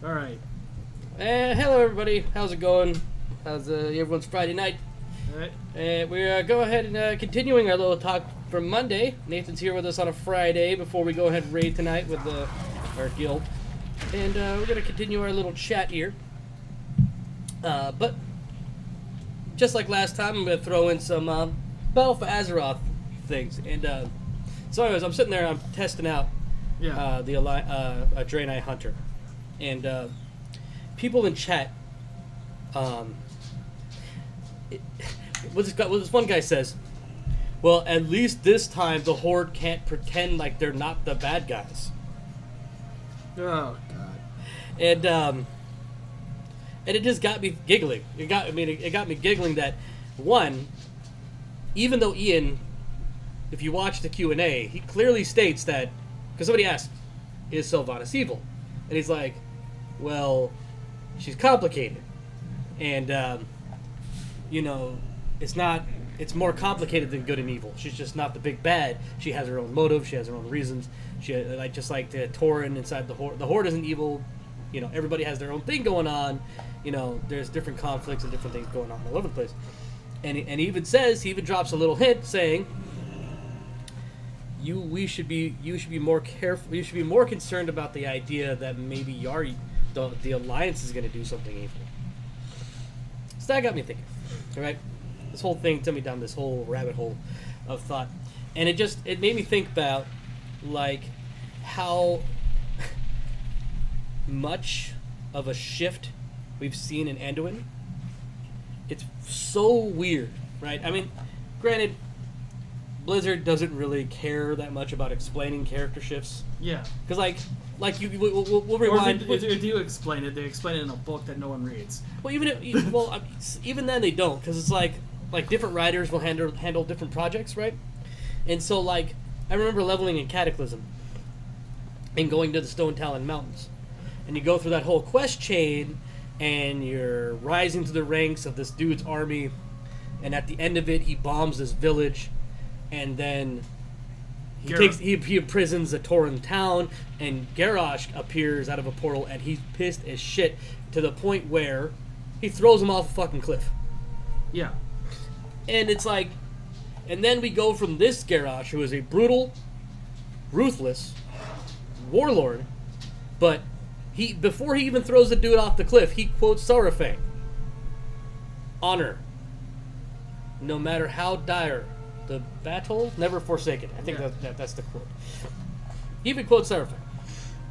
All right. Hello, everybody. How's it going? How's everyone's Friday night? All right. We're go ahead and continuing our little talk from Monday. Nathan's here with us on a Friday before we go ahead and raid tonight with our guild, and we're gonna continue our little chat here. But just like last time, I'm gonna throw in some Battle for Azeroth things. And so, anyways, I'm sitting there. I'm testing out Yeah. the Draenei Hunter, and people in chat. What this one guy says, well, at least this time the Horde can't pretend like they're not the bad guys. Oh God. And it just got me giggling. It got me giggling that, one, even though Ian, if you watch the Q&A, he clearly states that, because somebody asked, is Sylvanas evil? And he's like, well, she's complicated. And, it's more complicated than good and evil. She's just not the big bad. She has her own motive. She has her own reasons. She, just like the Tauren inside the Horde. The Horde isn't evil. Everybody has their own thing going on. There's different conflicts and different things going on all over the place. And he even says, he even drops a little hint saying, you should be more careful. You should be more concerned about the idea that maybe the Alliance is going to do something evil. So that got me thinking, right? This whole thing took me down this whole rabbit hole of thought, and it made me think about like how much of a shift we've seen in Anduin. It's so weird, right? I mean, granted, Blizzard doesn't really care that much about explaining character shifts. Yeah. Because we'll rewind. Or if they do explain it, they explain it in a book that no one reads. Well, even then they don't, because it's like different writers will handle different projects, right? And so I remember leveling in Cataclysm and going to the Stone Talon Mountains, and you go through that whole quest chain, and you're rising to the ranks of this dude's army, and at the end of it, he bombs this village, and then he imprisons a Tauren town, and Garrosh appears out of a portal, and he's pissed as shit to the point where he throws him off a fucking cliff. Yeah. And it's like, and then we go from this Garrosh, who is a brutal, ruthless warlord, but before he even throws the dude off the cliff, he quotes Saurfang. Honor. No matter how dire the battle, never forsaken. I think that's the quote. He even quotes Saurfang.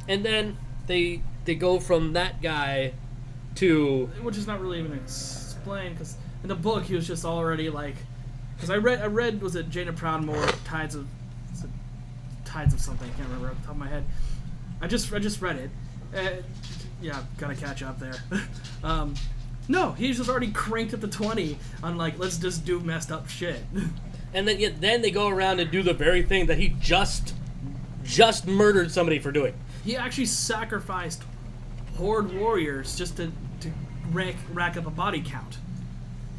And then they go from that guy to... Which is not really even explained, because in the book he was just already because I read was it Jaina Proudmoore, Tides of something, I can't remember off the top of my head. I just read it. Yeah, gotta catch up there. No, he's just already cranked at the 20 on let's just do messed up shit. And then they go around and do the very thing that he just murdered somebody for doing. He actually sacrificed Horde warriors just to rack up a body count.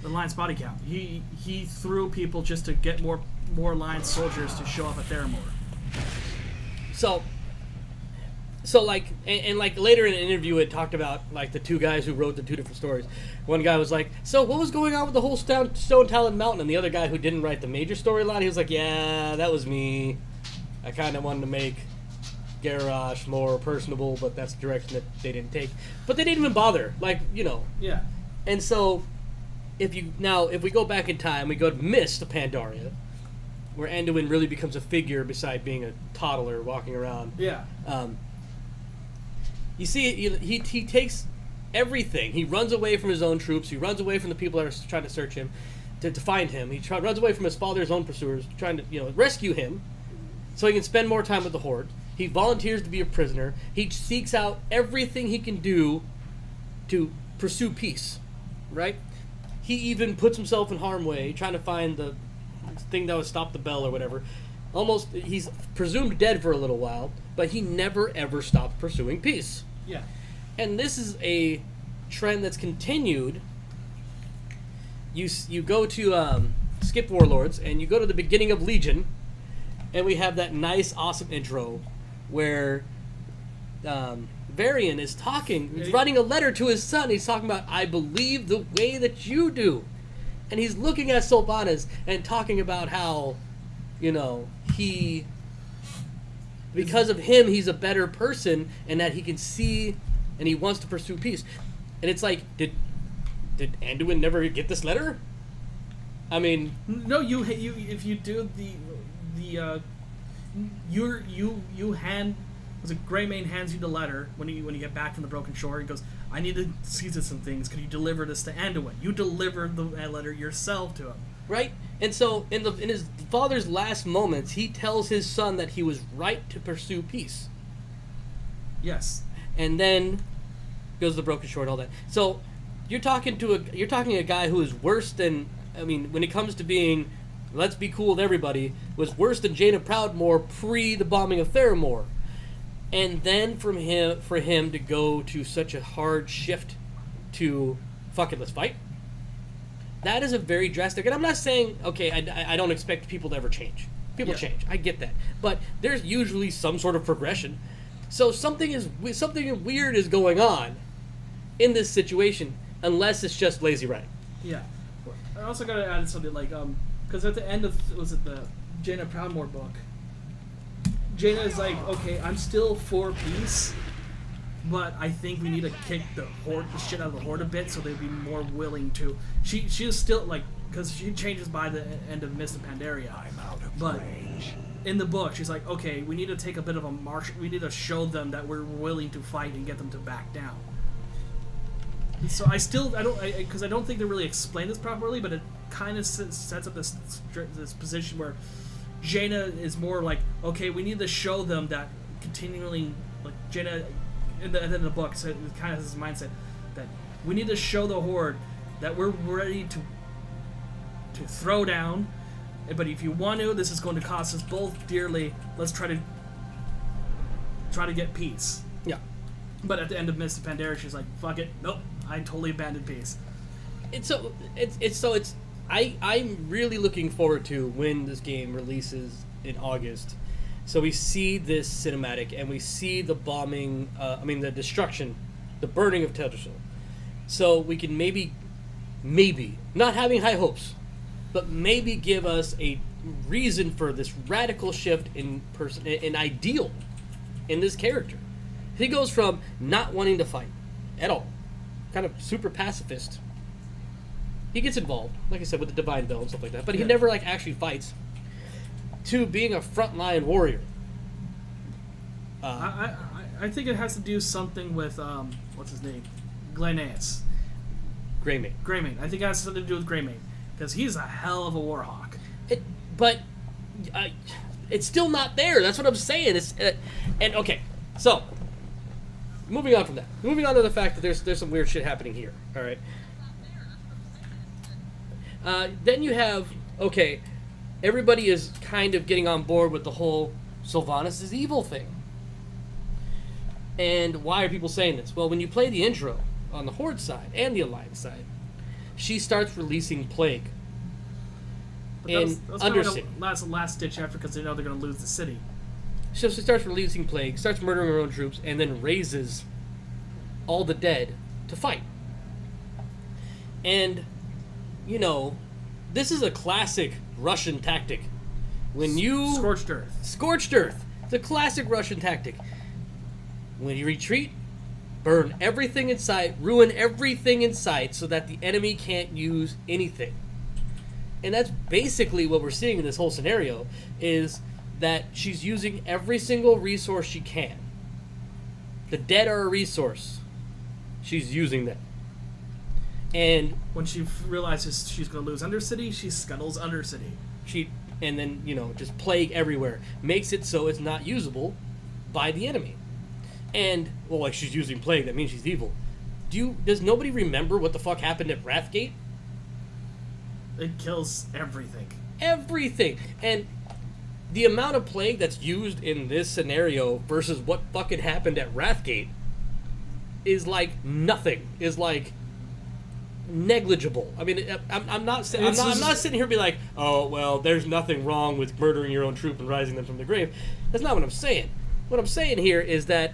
The Alliance body count. He threw people just to get more Alliance soldiers to show up at Theramore. So later in an interview it talked about the two guys who wrote the two different stories. One guy was like, so what was going on with the whole Stone Talon Mountain? And the other guy who didn't write the major storyline, he was like, yeah, that was me. I kind of wanted to make Garrosh more personable, but that's the direction that they didn't take. But they didn't even bother. Yeah. And so if we go back in time, we go to Mist of Pandaria, where Anduin really becomes a figure beside being a toddler walking around. Yeah. You see, he takes everything. He runs away from his own troops. He runs away from the people that are trying to search him, to find him. He runs away from his father's own pursuers, trying to rescue him, so he can spend more time with the Horde. He volunteers to be a prisoner. He seeks out everything he can do to pursue peace, right? He even puts himself in harm's way, trying to find the thing that would stop the bell or whatever. He's presumed dead for a little while, but he never ever stopped pursuing peace. Yeah. And this is a trend that's continued. You go to skip Warlords, and you go to the beginning of Legion, and we have that nice, awesome intro where Varian is talking. He's writing a letter to his son. He's talking about, I believe the way that you do. And he's looking at Sylvanas and talking about how, he... Because of him, he's a better person, and that he can see, and he wants to pursue peace. And it's like, did Anduin never get this letter? I mean, no. You if you do you hand, was it Greymane hands you the letter when you get back from the Broken Shore? He goes, I need to see to some things. Could you deliver this to Anduin? You delivered the letter yourself to him, right? And so in his father's last moments, he tells his son that he was right to pursue peace. Yes. And then goes the Broken Shore and all that. So you're talking to a guy who is worse than, I mean, when it comes to being, let's be cool with everybody, was worse than Jaina Proudmoore pre the bombing of Theramore. And then for him to go to such a hard shift to, fuck it, let's fight. That is a very drastic, and I'm not saying, okay, I don't expect people to ever change. People change, I get that. But there's usually some sort of progression. So something weird is going on in this situation, unless it's just lazy writing. Yeah. I also got to add something like, because at the end of, was it the Jaina Proudmoore book, Jaina is like, okay, I'm still for peace, but I think we need to kick the shit out of the Horde a bit so they'd be more willing to. She is still, like, because she changes by the end of Mist of Pandaria. I'm out of but range. in the book, she's like, okay, we need to take a bit of a march. We need to show them that we're willing to fight and get them to back down. So I don't think they really explain this properly, but it kind of sets up this position where Jaina is more like, okay, we need to show them that continually, like Jaina in the book, so it kind of has this mindset that we need to show the Horde that we're ready to throw down, but if you want to, this is going to cost us both dearly. Let's try to get peace. Yeah. But at the end of Mist of Pandaria, she's like, fuck it, nope, I totally abandoned peace. I'm really looking forward to when this game releases in August. So we see this cinematic, and we see the bombing, the destruction, the burning of Teldrassil. So we can maybe, not having high hopes, but maybe give us a reason for this radical shift in ideal in this character. He goes from not wanting to fight at all, kind of super pacifist. He gets involved, like I said, with the Divine Bell and stuff like that, but he never actually fights, to being a frontline warrior. I think it has to do something with what's his name, Glennaeus. Greymane. I think it has something to do with Greymane, because he's a hell of a warhawk. But it's still not there. That's what I'm saying. And okay, so moving on from that, moving on to the fact that there's some weird shit happening here. All right. Then you have, okay, everybody is kind of getting on board with the whole Sylvanas is evil thing. And why are people saying this? Well, when you play the intro on the Horde side and the Alliance side, she starts releasing plague in Undercity. That's the last ditch effort because they know they're going to lose the city. So she starts releasing plague, starts murdering her own troops, and then raises all the dead to fight. And, this is a classic Russian tactic. When you... Scorched Earth. Scorched Earth. It's a classic Russian tactic. When you retreat, burn everything in sight, ruin everything in sight so that the enemy can't use anything. And that's basically what we're seeing in this whole scenario, is that she's using every single resource she can. The dead are a resource. She's using them. And when she realizes she's going to lose Undercity, she scuttles Undercity. And then, just plague everywhere. Makes it so it's not usable by the enemy. And, well, she's using plague, that means she's evil. Does nobody remember what the fuck happened at Wrathgate? It kills everything. Everything. And the amount of plague that's used in this scenario versus what fucking happened at Wrathgate is like nothing. Is like negligible. I mean, I'm not sitting here being like, oh well, there's nothing wrong with murdering your own troop and rising them from the grave. That's not what I'm saying. What I'm saying here is that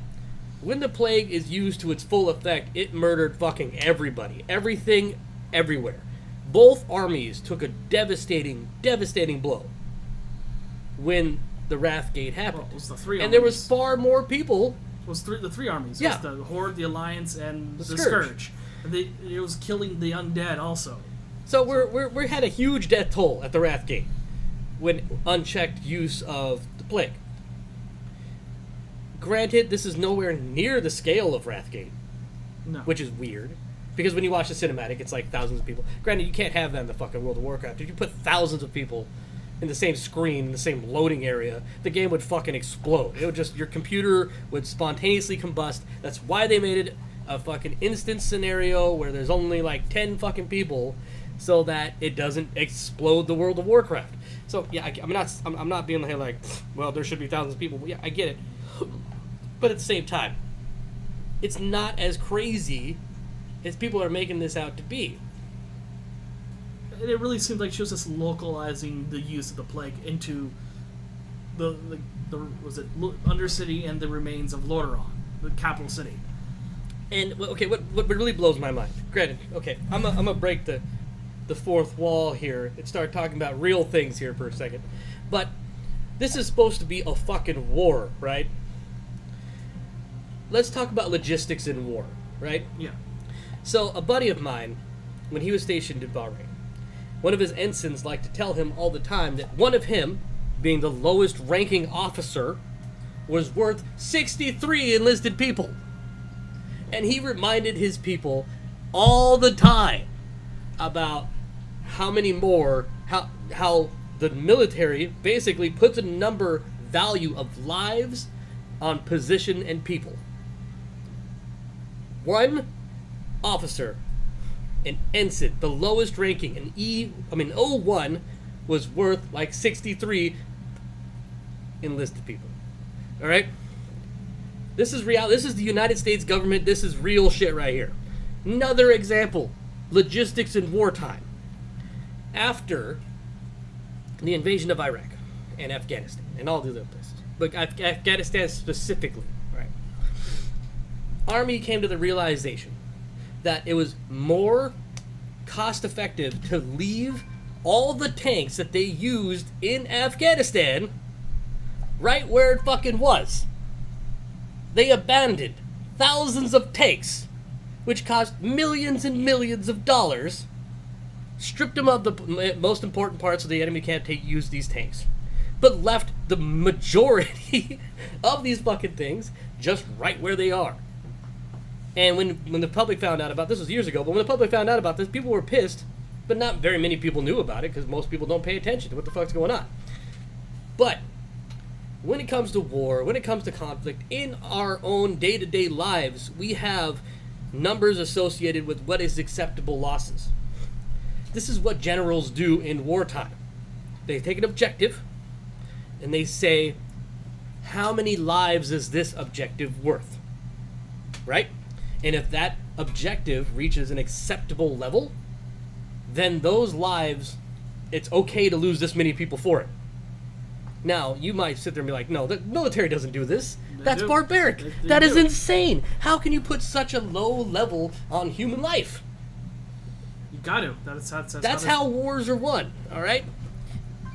when the plague is used to its full effect, it murdered fucking everybody. Everything, everywhere. Both armies took a devastating, devastating blow when the Wrathgate happened. Well, it was the three and armies. there was far more people. It was the three armies. Yeah. It was the Horde, the Alliance, and the Scourge. Scourge. And it was killing the undead also. So we had a huge death toll at the Wrathgate when unchecked use of the plague. Granted, this is nowhere near the scale of Wrathgate, No. which is weird. Because when you watch the cinematic, it's like thousands of people. Granted, you can't have that in the fucking World of Warcraft. If you put thousands of people in the same screen, in the same loading area, the game would fucking explode. It would just, your computer would spontaneously combust. That's why they made it a fucking instance scenario where there's only like 10 fucking people, so that it doesn't explode the World of Warcraft. So yeah, I'm not being like, well, there should be thousands of people. Yeah, I get it, but at the same time, it's not as crazy as people are making this out to be. And it really seemed like she was just localizing the use of the plague into the was it Undercity and the remains of Lordaeron, the capital city. And okay, what really blows my mind. Granted, okay, I'm gonna break the fourth wall here and start talking about real things here for a second. But this is supposed to be a fucking war, right? Let's talk about logistics in war, right? Yeah. So a buddy of mine, when he was stationed in Bahrain, one of his ensigns liked to tell him all the time that one of him, being the lowest ranking officer, was worth 63 enlisted people. And he reminded his people all the time about how many more, how the military basically puts a number value of lives on position and people. One officer, an ensign, the lowest ranking, an O1, was worth like 63 enlisted people. All right? This is real. This is the United States government. This is real shit right here. Another example. Logistics in wartime. After the invasion of Iraq and Afghanistan and all the other places, but Afghanistan specifically, right? Army came to the realization that it was more cost-effective to leave all the tanks that they used in Afghanistan right where it fucking was. They abandoned thousands of tanks, which cost millions and millions of dollars, stripped them of the most important parts so the enemy can't use these tanks, but left the majority of these fucking things just right where they are. And when the public found out about this, was years ago, but when the public found out about this, people were pissed, but not very many people knew about it because most people don't pay attention to what the fuck's going on. But when it comes to war, when it comes to conflict, in our own day-to-day lives, we have numbers associated with what is acceptable losses. This is what generals do in wartime. They take an objective, and they say, how many lives is this objective worth? Right? And if that objective reaches an acceptable level, then those lives, it's okay to lose this many people for it. Now, you might sit there and be like, no, the military doesn't do this. That's barbaric. That is insane. How can you put such a low level on human life? You got to. That's how wars are won, all right?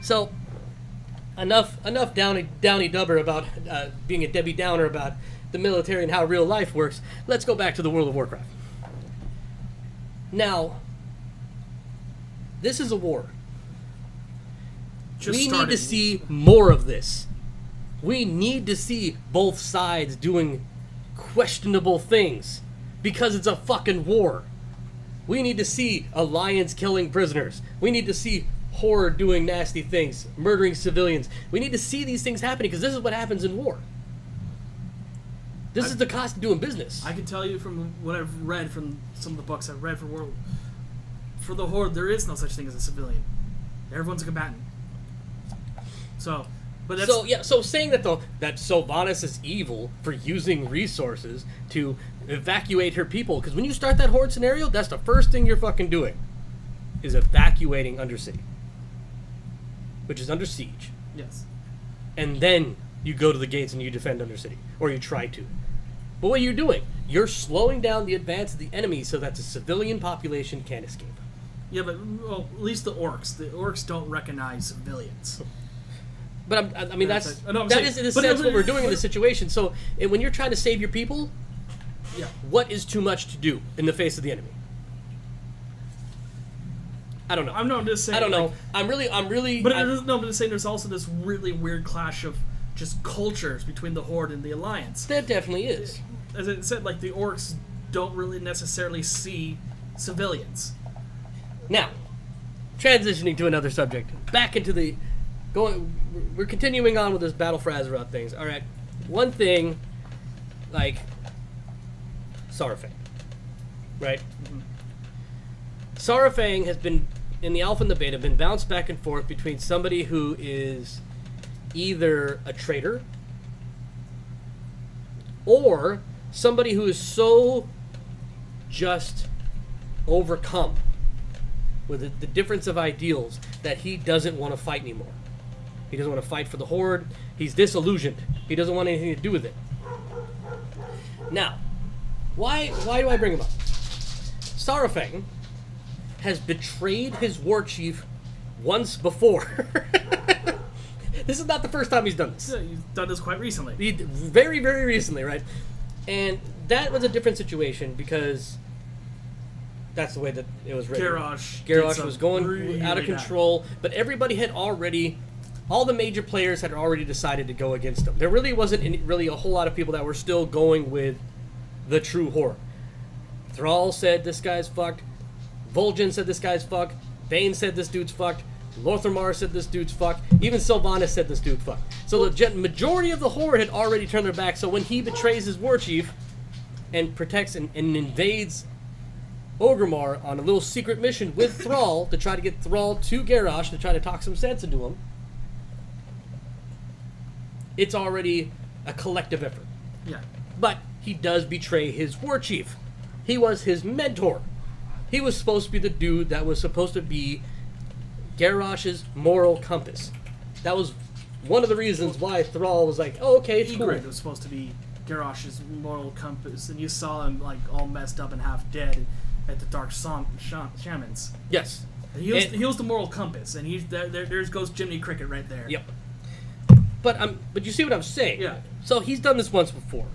So, enough Downy Dubber about being a Debbie Downer about the military and how real life works. Let's go back to the World of Warcraft. Now, this is a war. We need to see more of this. We need to see both sides doing questionable things because it's a fucking war. We need to see Alliance killing prisoners. We need to see Horde doing nasty things, murdering civilians. We need to see these things happening because this is what happens in war. This is the cost of doing business. I can tell you from what I've read from some of the books I've read for the Horde, there is no such thing as a civilian. Everyone's a combatant. So saying that Sylvanas is evil for using resources to evacuate her people, because when you start that Horde scenario, that's the first thing you're fucking doing, is evacuating Undercity, which is under siege. Yes. And then you go to the gates and you defend Undercity, or you try to. But what you're doing, you're slowing down the advance of the enemy so that the civilian population can't escape. Yeah, but well, at least the orcs don't recognize civilians. But I mean, Yeah, that's I know what I'm that saying. is in a But- sense but- what we're doing in but- this situation. So when you're trying to save your people, Yeah. what is too much to do in the face of the enemy? I don't know. I'm not just saying. I don't know. like- I'm really. But I'm just saying there's also this really weird clash of just cultures between the Horde and the Alliance. That definitely is. As I said, like the orcs don't really necessarily see civilians. Now, transitioning to another subject. Back into the we're continuing on with this Battle for Azeroth things. All right. One thing, like Saurfang, right? Mm-hmm. Saurfang has been in the alpha and the beta been bounced back and forth between somebody who is either a traitor or somebody who is so just overcome with the difference of ideals that he doesn't want to fight anymore. He doesn't want to fight for the Horde. He's disillusioned. He doesn't want anything to do with it. Now, why do I bring him up? Saurfang has betrayed his war chief once before. This is not the first time he's done this. Yeah, you've done this quite recently. Very, very recently, right? And that was a different situation because that's the way that it was written. Garrosh was going really out of bad. control, but everybody had already, all the major players had already decided to go against him. There really wasn't really a whole lot of people that were still going with the true Horde. Thrall said this guy's fucked. Vol'jin said this guy's fucked. Bane said this dude's fucked. Lorthamar said this dude's fucked. Even Sylvanas said this dude fucked. So the majority of the Horde had already turned their back. So when he betrays his war chief and protects and invades Orgrimmar on a little secret mission with Thrall to try to get Thrall to Garrosh to try to talk some sense into him, it's already a collective effort. Yeah. But he does betray his war chief. He was his mentor. He was supposed to be the dude that was supposed to be Garrosh's moral compass. That was one of the reasons why Thrall was like, "Oh, okay, it's Egret cool." was supposed to be Garrosh's moral compass, and you saw him like all messed up and half dead at the Dark Shamans. Yes. And he was the moral compass, and he's there goes Jiminy Cricket right there. Yep. But you see what I'm saying? Yeah. So he's done this once before,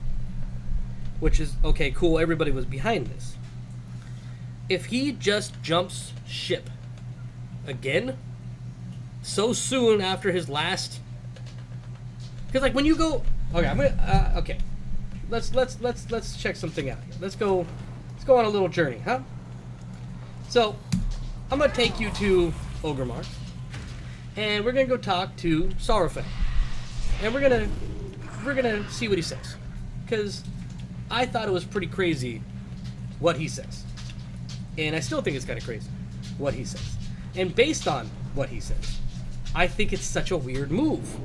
which is okay, cool. Everybody was behind this. If he just jumps ship again so soon after his last, because like when you go, okay, I'm gonna okay, let's check something out here. Let's go on a little journey, huh? So I'm gonna take you to Orgrimmar, and we're gonna go talk to Saurfang, and we're gonna see what he says, because I thought it was pretty crazy what he says, and I still think it's kind of crazy what he says, and based on what he says, I think it's such a weird move.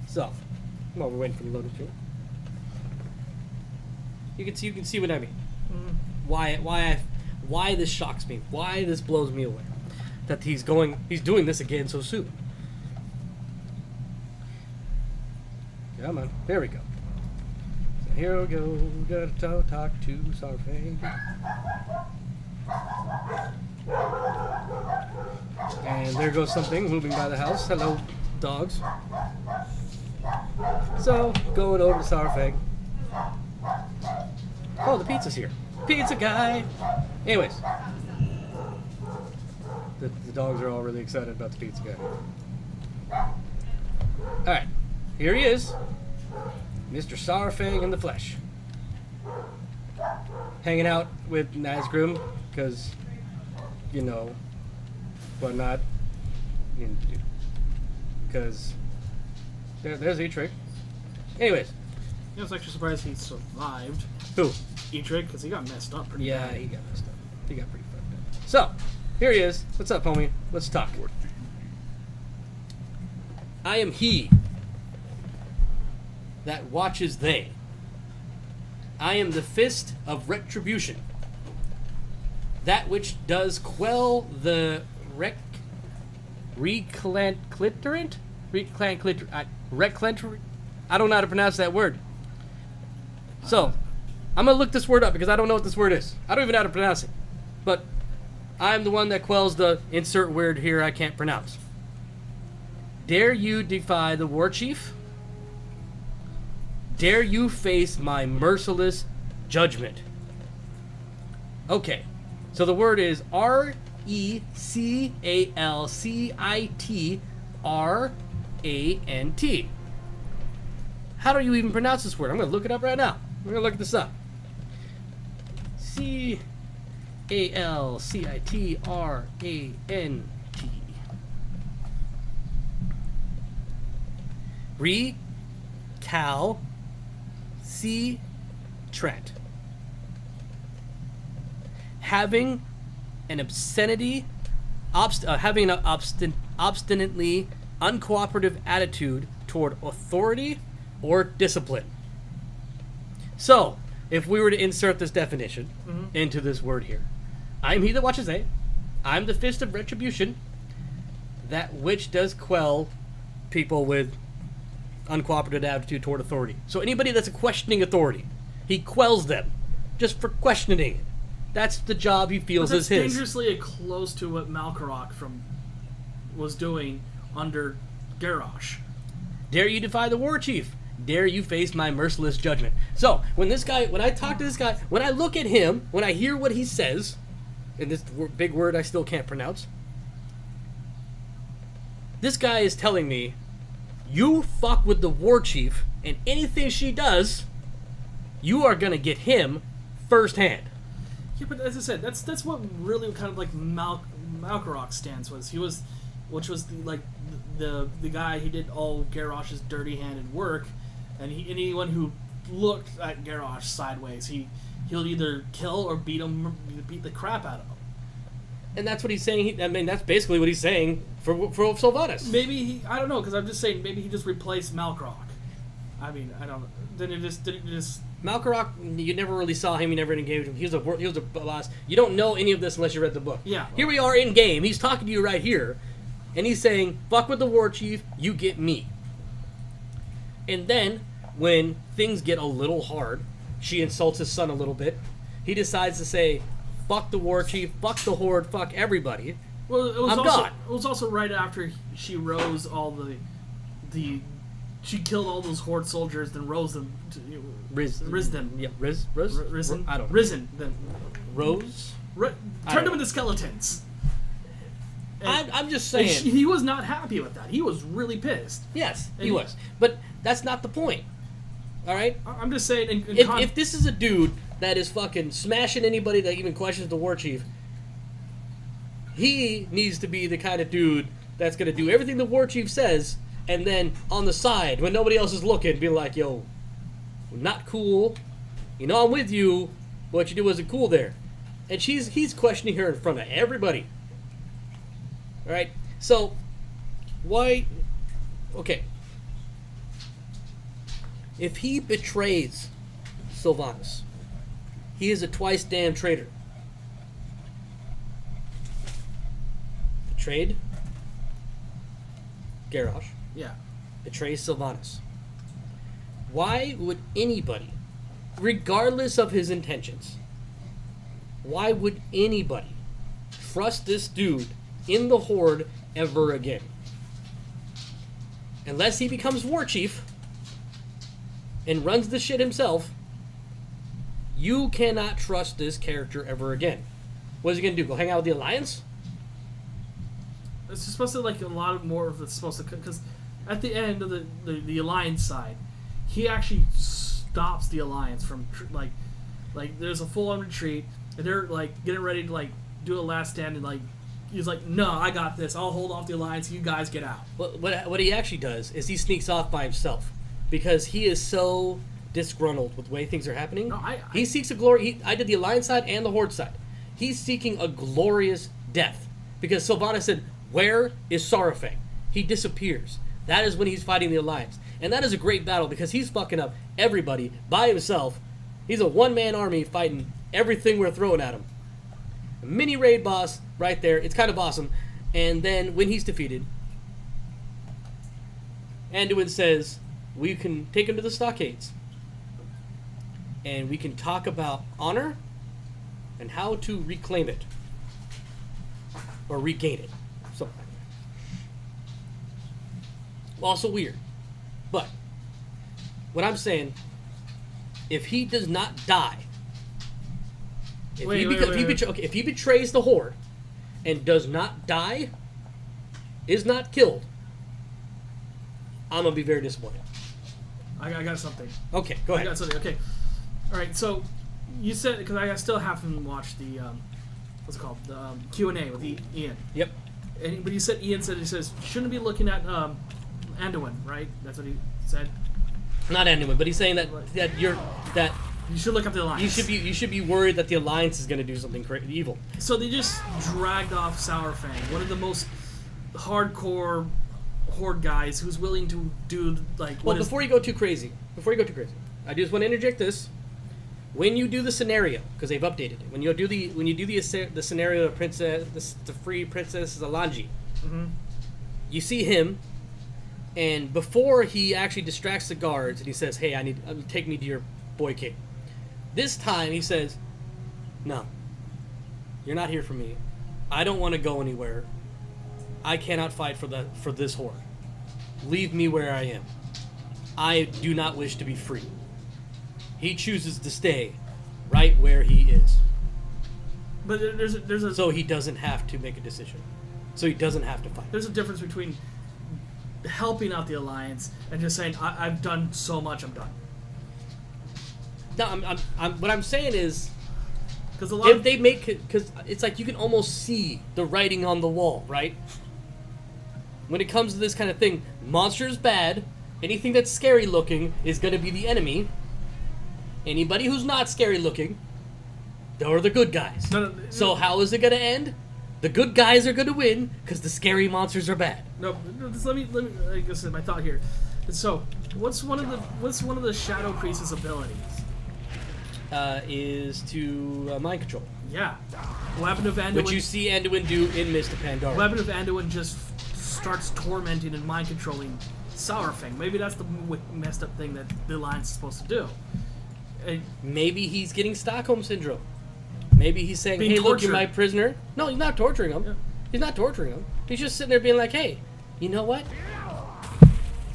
So, while we're waiting for the loading screen, you can see what I mean. Why this shocks me. Why this blows me away. That he's doing this again so soon. Come on, there we go. So here we go. Gotta talk to Saurfang. And there goes something moving by the house. Hello, dogs. So, going over to Saurfang. Oh, the pizza's here. Pizza guy! Anyways. The dogs are all really excited about the pizza guy. Alright. Here he is. Mr. Saurfang in the flesh. Hanging out with Nazgrim, because, you know, but not, because there's E-Trick. Anyways. I was actually surprised he survived. Who? E-Trick, because he got messed up pretty Yeah, bad. he got messed up. He got pretty fucked up. So, here he is. What's up, homie? Let's talk. I am he that watches they. I am the fist of retribution. That which does quell the recalcitrant? I don't know how to pronounce that word. So, I'm going to look this word up because I don't know what this word is. I don't even know how to pronounce it. But I'm the one that quells the insert word here I can't pronounce. Dare you defy the war chief? Dare you face my merciless judgment? Okay, so the word is Recalcitrant. How do you even pronounce this word? I'm going to look it up right now. I'm going to look this up. Calcitrant. Recalcitrant. Having an obstinately uncooperative attitude toward authority or discipline. So, if we were to insert this definition into this word here, I am he that watches day. I'm the fist of retribution, that which does quell people with uncooperative attitude toward authority. So anybody that's questioning authority, he quells them just for questioning it. That's the job he feels is his. That's dangerously close to what Malkarok was doing under Garrosh. Dare you defy the war chief? Dare you face my merciless judgment? So, when I talk to this guy, when I look at him, when I hear what he says, and this big word I still can't pronounce, this guy is telling me, you fuck with the war chief, and anything she does, you are gonna get him firsthand. Yeah, but as I said, that's what really kind of like Malkarok's stance was. Which was the guy who did all Garrosh's dirty-handed work, and anyone who looked at Garrosh sideways, he'll either kill or beat the crap out of him. And that's what he's saying. That's basically what he's saying for Sylvanas. Maybe I don't know, because I'm just saying maybe he just replaced Malkarok. I mean, I don't know. Didn't it just Malkarok, you never really saw him. You never engaged him. He was a boss. You don't know any of this unless you read the book. Yeah. Here we are in game. He's talking to you right here, and he's saying, "Fuck with the war chief. You get me." And then when things get a little hard, she insults his son a little bit. He decides to say, "Fuck the war chief. Fuck the horde. Fuck everybody." Well, it was gone. It was also right after she rose all she killed all those horde soldiers, then rose them. Riz them. Yeah, risen. I don't know. Risen. Then Rose. Turned them into skeletons. I'm just saying. He was not happy with that. He was really pissed. Yes, he was. But that's not the point. All right? I'm just saying. If this is a dude that is fucking smashing anybody that even questions the war chief, he needs to be the kind of dude that's going to do everything the war chief says, and then on the side, when nobody else is looking, be like, "Yo, not cool. You know I'm with you. What you did wasn't cool there." And he's questioning her in front of everybody. All right? So, why... Okay. If he betrays Sylvanas, he is a twice damn traitor. Betrayed Garrosh. Yeah. Betrays Sylvanas. Why would anybody, regardless of his intentions, why would anybody trust this dude in the Horde ever again? Unless he becomes war chief and runs the shit himself, you cannot trust this character ever again. What is he going to do? Go hang out with the Alliance? It's supposed to a lot more of it's supposed to, because at the end of the Alliance side, he actually stops the Alliance from there's a full-on retreat, and they're getting ready to do a last stand, and he's like, "No, I got this. I'll hold off the Alliance. You guys get out." What he actually does is he sneaks off by himself because he is so disgruntled with the way things are happening. No, he seeks a glory. I did the Alliance side and the Horde side. He's seeking a glorious death because Sylvanas said, "Where is Sarafang?" He disappears. That is when he's fighting the Alliance. And that is a great battle because he's fucking up everybody by himself. He's a one-man army fighting everything we're throwing at him. A mini raid boss right there. It's kind of awesome. And then when he's defeated, Anduin says, we can take him to the stockades, and we can talk about honor and how to reclaim it or regain it. Something like that. Also weird, but what I'm saying, if he does not die, if he betrays the Horde and does not die, is not killed, I'm gonna be very disappointed. I got something. Okay, go ahead. I got something. Okay, all right. So you said, because I still haven't watched the what's it called, the Q&A with Ian. Yep. But he says shouldn't be looking at Anduin, right? That's what he said. Not Anduin, but he's saying that you should look up the Alliance. You should be worried that the Alliance is going to do something evil. So they just dragged off Sourfang, one of the most hardcore Horde guys who's willing to do before you go too crazy, I just want to interject this. When you do the scenario, because they've updated it, when you do the scenario of the free Princess Zalanji, you see him, and before he actually distracts the guards and he says, "Hey, take me to your boy king." This time he says, "No, you're not here for me. I don't want to go anywhere. I cannot fight for this Horde. Leave me where I am. I do not wish to be free." He chooses to stay right where he is. But there's a so he doesn't have to make a decision. So he doesn't have to fight. There's a difference between helping out the Alliance and just saying, I've done so much, I'm done. No, what I'm saying is, because it's like you can almost see the writing on the wall, right? When it comes to this kind of thing, monster's bad. Anything that's scary looking is going to be the enemy. Anybody who's not scary looking, they're the good guys. So how is it going to end? The good guys are going to win because the scary monsters are bad. No, just let me. Like I said, my thought here. So, what's one of the Shadow Priest's abilities? Is to mind control. Yeah. Weapon of Anduin. Which you see Anduin do in Mist of Pandora. Weapon of Anduin just starts tormenting and mind controlling Sourfang. Maybe that's the messed up thing that the Alliance is supposed to do. Maybe he's getting Stockholm Syndrome. Maybe he's saying, "Hey, look, you're my prisoner." No, he's not torturing him. Yeah. He's not torturing him. He's just sitting there being like, "Hey, you know what?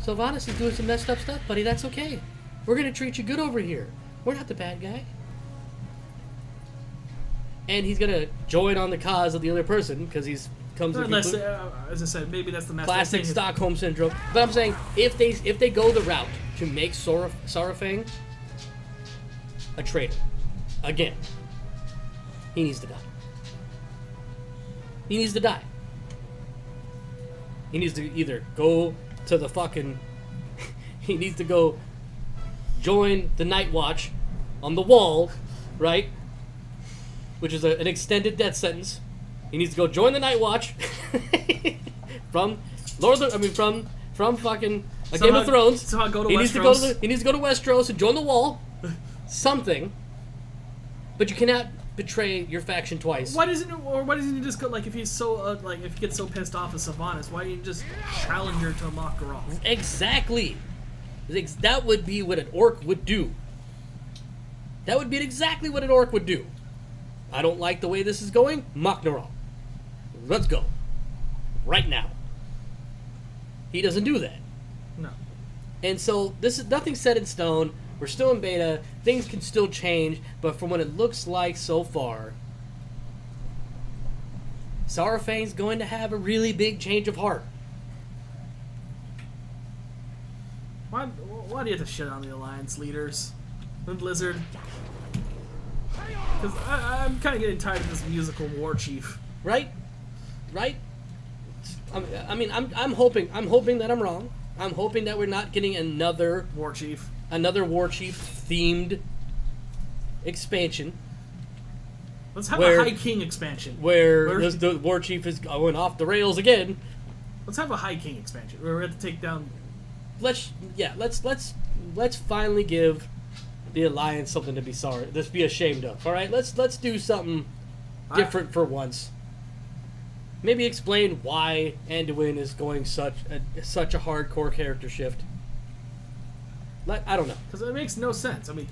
Sylvanas is doing some messed up stuff, buddy. That's okay. We're going to treat you good over here. We're not the bad guy." And he's going to join on the cause of the other person because he's comes to as I said, maybe that's the messed classic Stockholm Syndrome. But I'm saying, if they go the route to make Saurfang a traitor, again, he needs to die. He needs to die. He needs to either go to the fucking... he needs to go join the Night Watch on the wall, right? Which is an extended death sentence. He needs to go join the Night Watch from fucking Game of Thrones. Somehow go to he Westeros. Needs to go to Westeros and join the wall. Something. But you cannot betray your faction twice. Why doesn't he just go, like, if he's so if he gets so pissed off at Sylvanas, why don't you just challenge her to a mock Geralt? Exactly. That would be what an orc would do. That would be exactly what an orc would do. I don't like the way this is going. Mak'Naral. Let's go. Right now. He doesn't do that. No. And so this is nothing set in stone. We're still in beta. Things can still change, but from what it looks like so far, Saurfang's going to have a really big change of heart. Why do you have to shit on the Alliance leaders? And Blizzard? Because I'm kind of getting tired of this musical war chief. Right? I mean, I'm hoping that I'm wrong. I'm hoping that we're not getting another war chief themed expansion. Let's have a High King expansion where the war chief is going off the rails again. Let's have a High King expansion where we have to take down. Let's finally give the Alliance something to be sorry. Let's be ashamed of. All right, let's do something different for once. Maybe explain why Anduin is going such a hardcore character shift. I don't know. Because it makes no sense. I mean,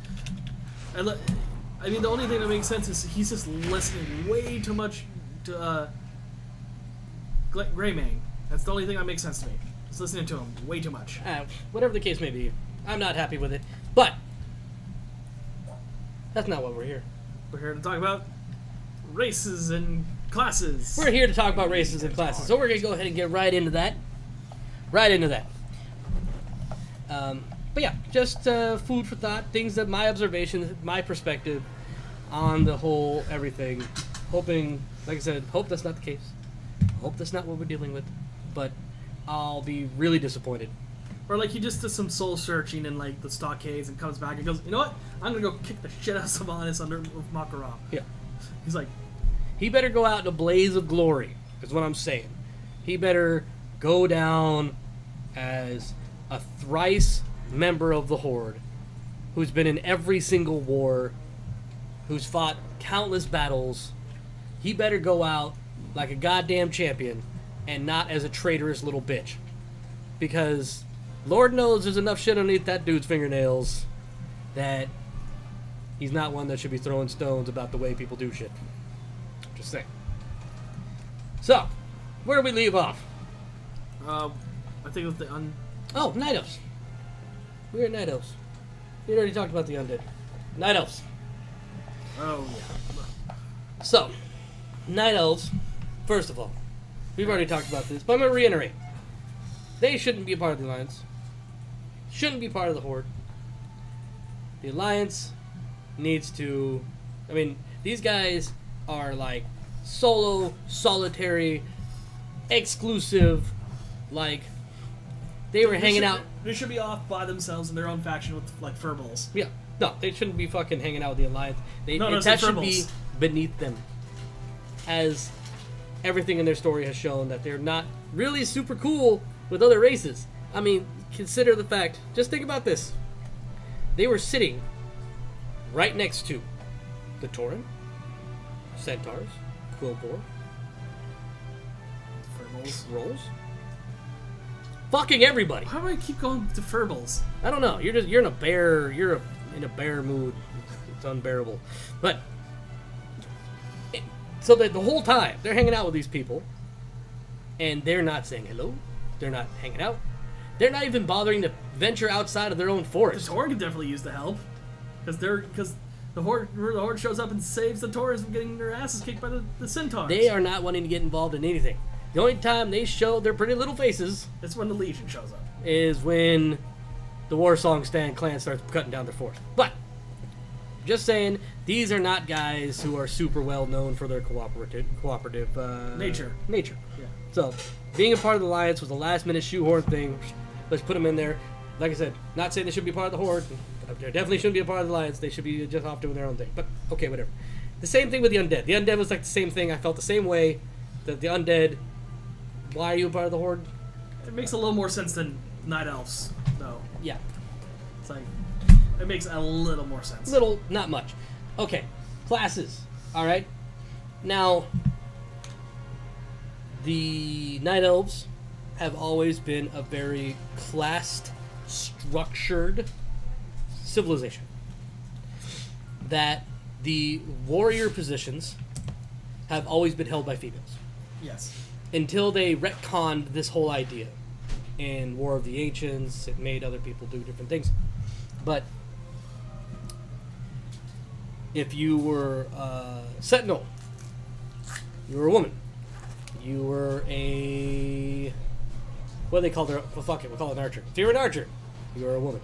the only thing that makes sense is he's just listening way too much to Greymane. That's the only thing that makes sense to me. Just listening to him way too much. Whatever the case may be, I'm not happy with it. But that's not what we're here. We're here to talk about races and classes. We're here to talk about races and classes, so we're going to go ahead and get right into that. But yeah, just food for thought, things that my observations, my perspective on the whole everything. Hoping, like I said, hope that's not the case. Hope that's not what we're dealing with. But I'll be really disappointed. Or like he just does some soul searching in like the stockades and comes back and goes, you know what? I'm gonna go kick the shit out of Sylvanas under with Makarov. Yeah. He's like, he better go out in a blaze of glory, is what I'm saying. He better go down as a thrice member of the Horde, who's been in every single war, who's fought countless battles. He better go out like a goddamn champion and not as a traitorous little bitch. Because Lord knows there's enough shit underneath that dude's fingernails that he's not one that should be throwing stones about the way people do shit. Just saying. So, where do we leave off? I think it was the Oh, Night Elves. We're at Night Elves. We already talked about the undead. Night Elves. Oh yeah. So, Night Elves, first of all, we've already talked about this, but I'm going to reiterate. They shouldn't be a part of the Alliance. Shouldn't be part of the Horde. The Alliance needs to... I mean, these guys are like solo, solitary, exclusive, like... They were hanging out... They should be off by themselves in their own faction with, like, furballs. Yeah. No, they shouldn't be fucking hanging out with the Alliance. That should be beneath them. As everything in their story has shown that they're not really super cool with other races. I mean, consider the fact... Just think about this. They were sitting right next to the Tauren, Centaurs, Quilboar, Trolls. Fucking everybody. How do I keep going to furballs? I don't know. You're in a bear. In a bear mood. It's unbearable. But so that the whole time they're hanging out with these people, and they're not saying hello. They're not hanging out. They're not even bothering to venture outside of their own forest. The Horde could definitely use the help, because the Horde shows up and saves the Taurus from getting their asses kicked by the Centaurs. They are not wanting to get involved in anything. The only time they show their pretty little faces is when the Legion shows up. Is when the War Song Stand clan starts cutting down their force. But, just saying, these are not guys who are super well known for their cooperative nature. Yeah. So, being a part of the Alliance was a last minute shoehorn thing. Let's put them in there. Like I said, not saying they should be part of the Horde. They definitely shouldn't be a part of the Alliance. They should be just off doing their own thing. But, okay, whatever. The same thing with the Undead. The Undead was like the same thing. I felt the same way that the Undead... Why are you a part of the Horde? It makes a little more sense than Night Elves, though. Yeah. It's like, it makes a little more sense. Little, not much. Okay, classes. Alright. Now, the Night Elves have always been a very classed, structured civilization. That the warrior positions have always been held by females. Yes. Until they retconned this whole idea. In War of the Ancients, it made other people do different things. But if you were a Sentinel, you were a woman. You were a... What do they call their... Well, fuck it, we'll call it an archer. If you were an archer, you were a woman.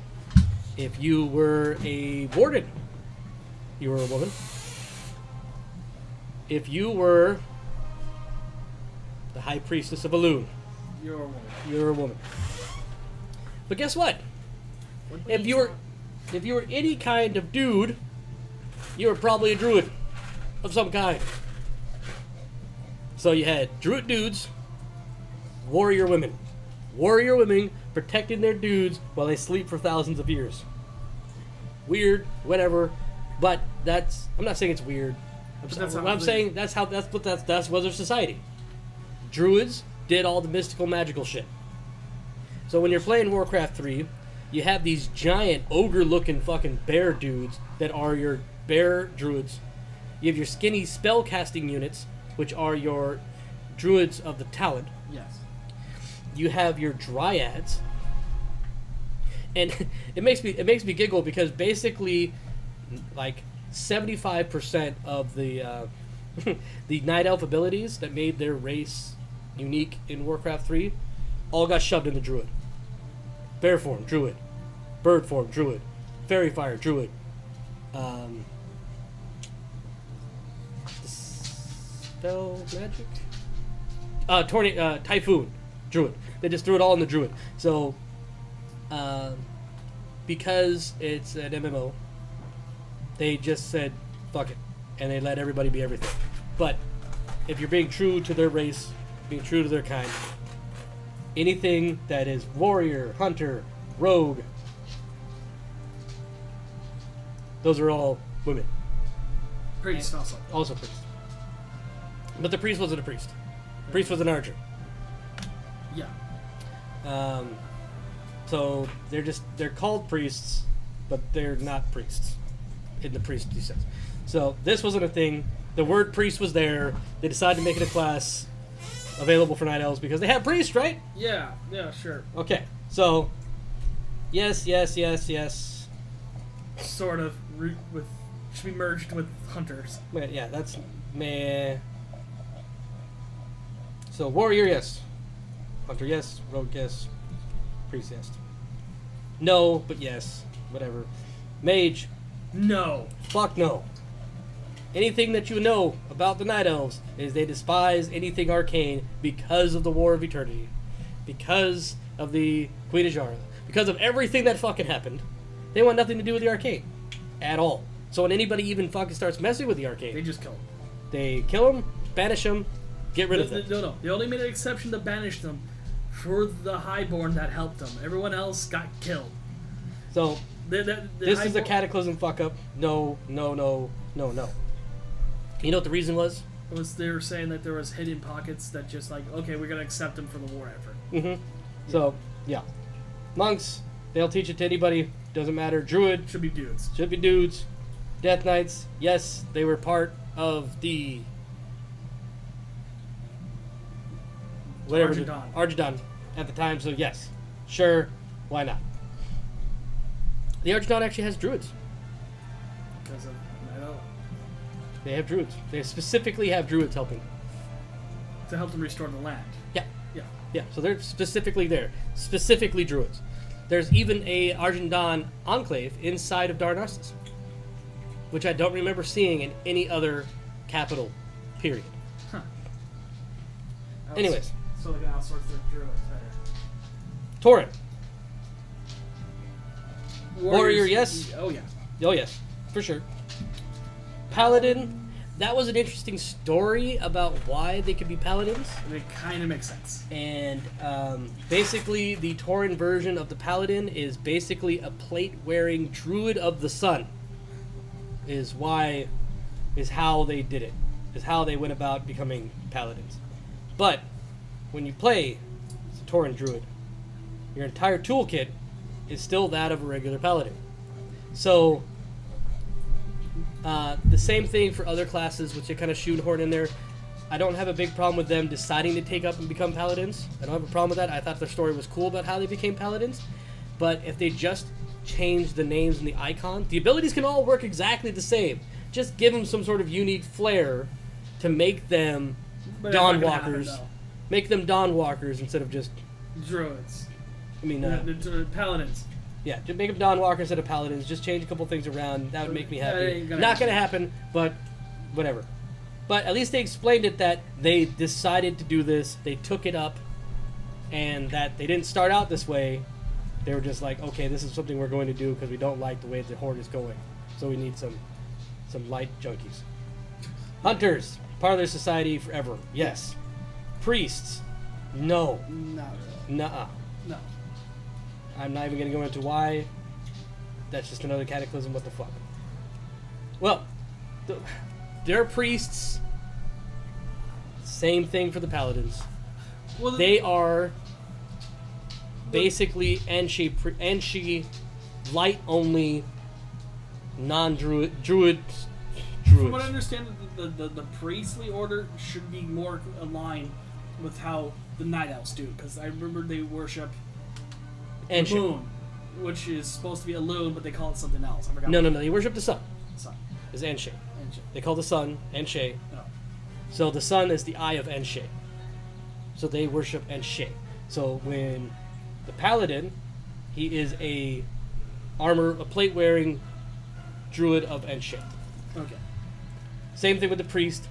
If you were a Warden, you were a woman. If you were the High Priestess of Elune, You're a woman. you're a woman. But guess what? If you were any kind of dude, you were probably a druid of some kind. So you had druid dudes, warrior women. Warrior women protecting their dudes while they sleep for thousands of years. Weird, whatever, but that's... I'm not saying it's weird. I'm saying that's was their society. Druids did all the mystical, magical shit. So when you're playing Warcraft 3, you have these giant ogre-looking fucking bear dudes that are your bear druids. You have your skinny spell-casting units, which are your druids of the talent. Yes. You have your dryads, and it makes me giggle because basically, like 75% of the the night elf abilities that made their race unique in Warcraft 3 all got shoved in the druid. Bear form, druid. Bird form, druid. Fairy fire, druid. Spell magic? Typhoon, druid. They just threw it all in the druid. So, because it's an MMO, they just said, fuck it. And they let everybody be everything. But, if you're being true to their race, being true to their kind, anything that is warrior, hunter, rogue, those are all women. Priest also. Also priest. But the priest wasn't a priest. The priest was an archer. Yeah. So they're called priests, but they're not priests in the priestly sense. So this wasn't a thing. The word priest was there. They decided to make it a class available for night elves because they have priests, right? Yeah, sure. Okay, so yes. Sort of should be merged with hunters. Yeah, that's meh. So warrior, yes. Hunter, yes. Rogue, yes. Priest, yes. No, but yes. Whatever. Mage, No. fuck no. Anything that you know about the Night Elves is they despise anything arcane because of the War of Eternity. Because of the Queen of Jara. Because of everything that fucking happened. They want nothing to do with the arcane. At all. So when anybody even fucking starts messing with the arcane, They just kill them. they kill them, banish them, get rid of them. No. They only made an exception to banish them for the Highborn that helped them. Everyone else got killed. So The this is a Highborn- cataclysm fuck up. No. You know what the reason was? They were saying that there was hidden pockets that just like, okay, we're gonna accept them for the war effort. Mm-hmm. So, yeah. Monks, they'll teach it to anybody. Doesn't matter. Druid, Should be dudes. should be dudes. Death Knights, yes, they were part of the... whatever. Argidon at the time, so yes. Sure, why not? The Argidon actually has druids. Because of Night Elf. They have druids. They specifically have druids helping. To help them restore the land. Yeah. Yeah. Yeah, so they're specifically there. Specifically druids. There's even a Argidon enclave inside of Darnassus, which I don't remember seeing in any other capital, period. Huh. Anyways. So they can outsource their druids better. Tauren. Warrior, Warriors- yes. Oh, yeah. Oh, yes, for sure. Paladin, that was an interesting story about why they could be paladins. And it kind of makes sense. And basically, the Tauren version of the paladin is basically a plate-wearing druid of the sun. Is how they did it. Is how they went about becoming paladins. But when you play as a Tauren druid, your entire toolkit is still that of a regular paladin. So the same thing for other classes, which they kind of shoehorn in there. I don't have a big problem with them deciding to take up and become paladins. I don't have a problem with that. I thought their story was cool about how they became paladins. But if they just change the names and the icon, the abilities can all work exactly the same. Just give them some sort of unique flair to make them But that's not gonna Dawnwalkers. happen, Make them Dawnwalkers instead of just... though. Druids. I mean, The paladins. yeah, just make them Dawnwalkers instead of Paladins. Just change a couple things around. That would make me That happy. ain't gonna Not happen. gonna happen, but whatever. But at least they explained it that they decided to do this. They took it up, and that they didn't start out this way. They were just like, okay, this is something we're going to do because we don't like the way the Horde is going. So we need some light junkies. Hunters, part of their society forever. Yes. Priests, no. Not really. Nuh-uh. No. I'm not even going to go into why. That's just another cataclysm. What the fuck? Well, their priests, same thing for the paladins. Well, They are basically Enshi light only non-druid druids. From what I understand, the priestly order should be more aligned with how the Night Elves do, because I remember they worship the moon, which is supposed to be a loon, but they call it something else. I forgot. No. They worship the sun. Sun. Is Anshe. Anshe. They call the sun Anshe. Oh. So the sun is the eye of Anshe. So they worship Anshe. So when the paladin, he is a plate wearing druid of Anshe. Okay. Same thing with the priest,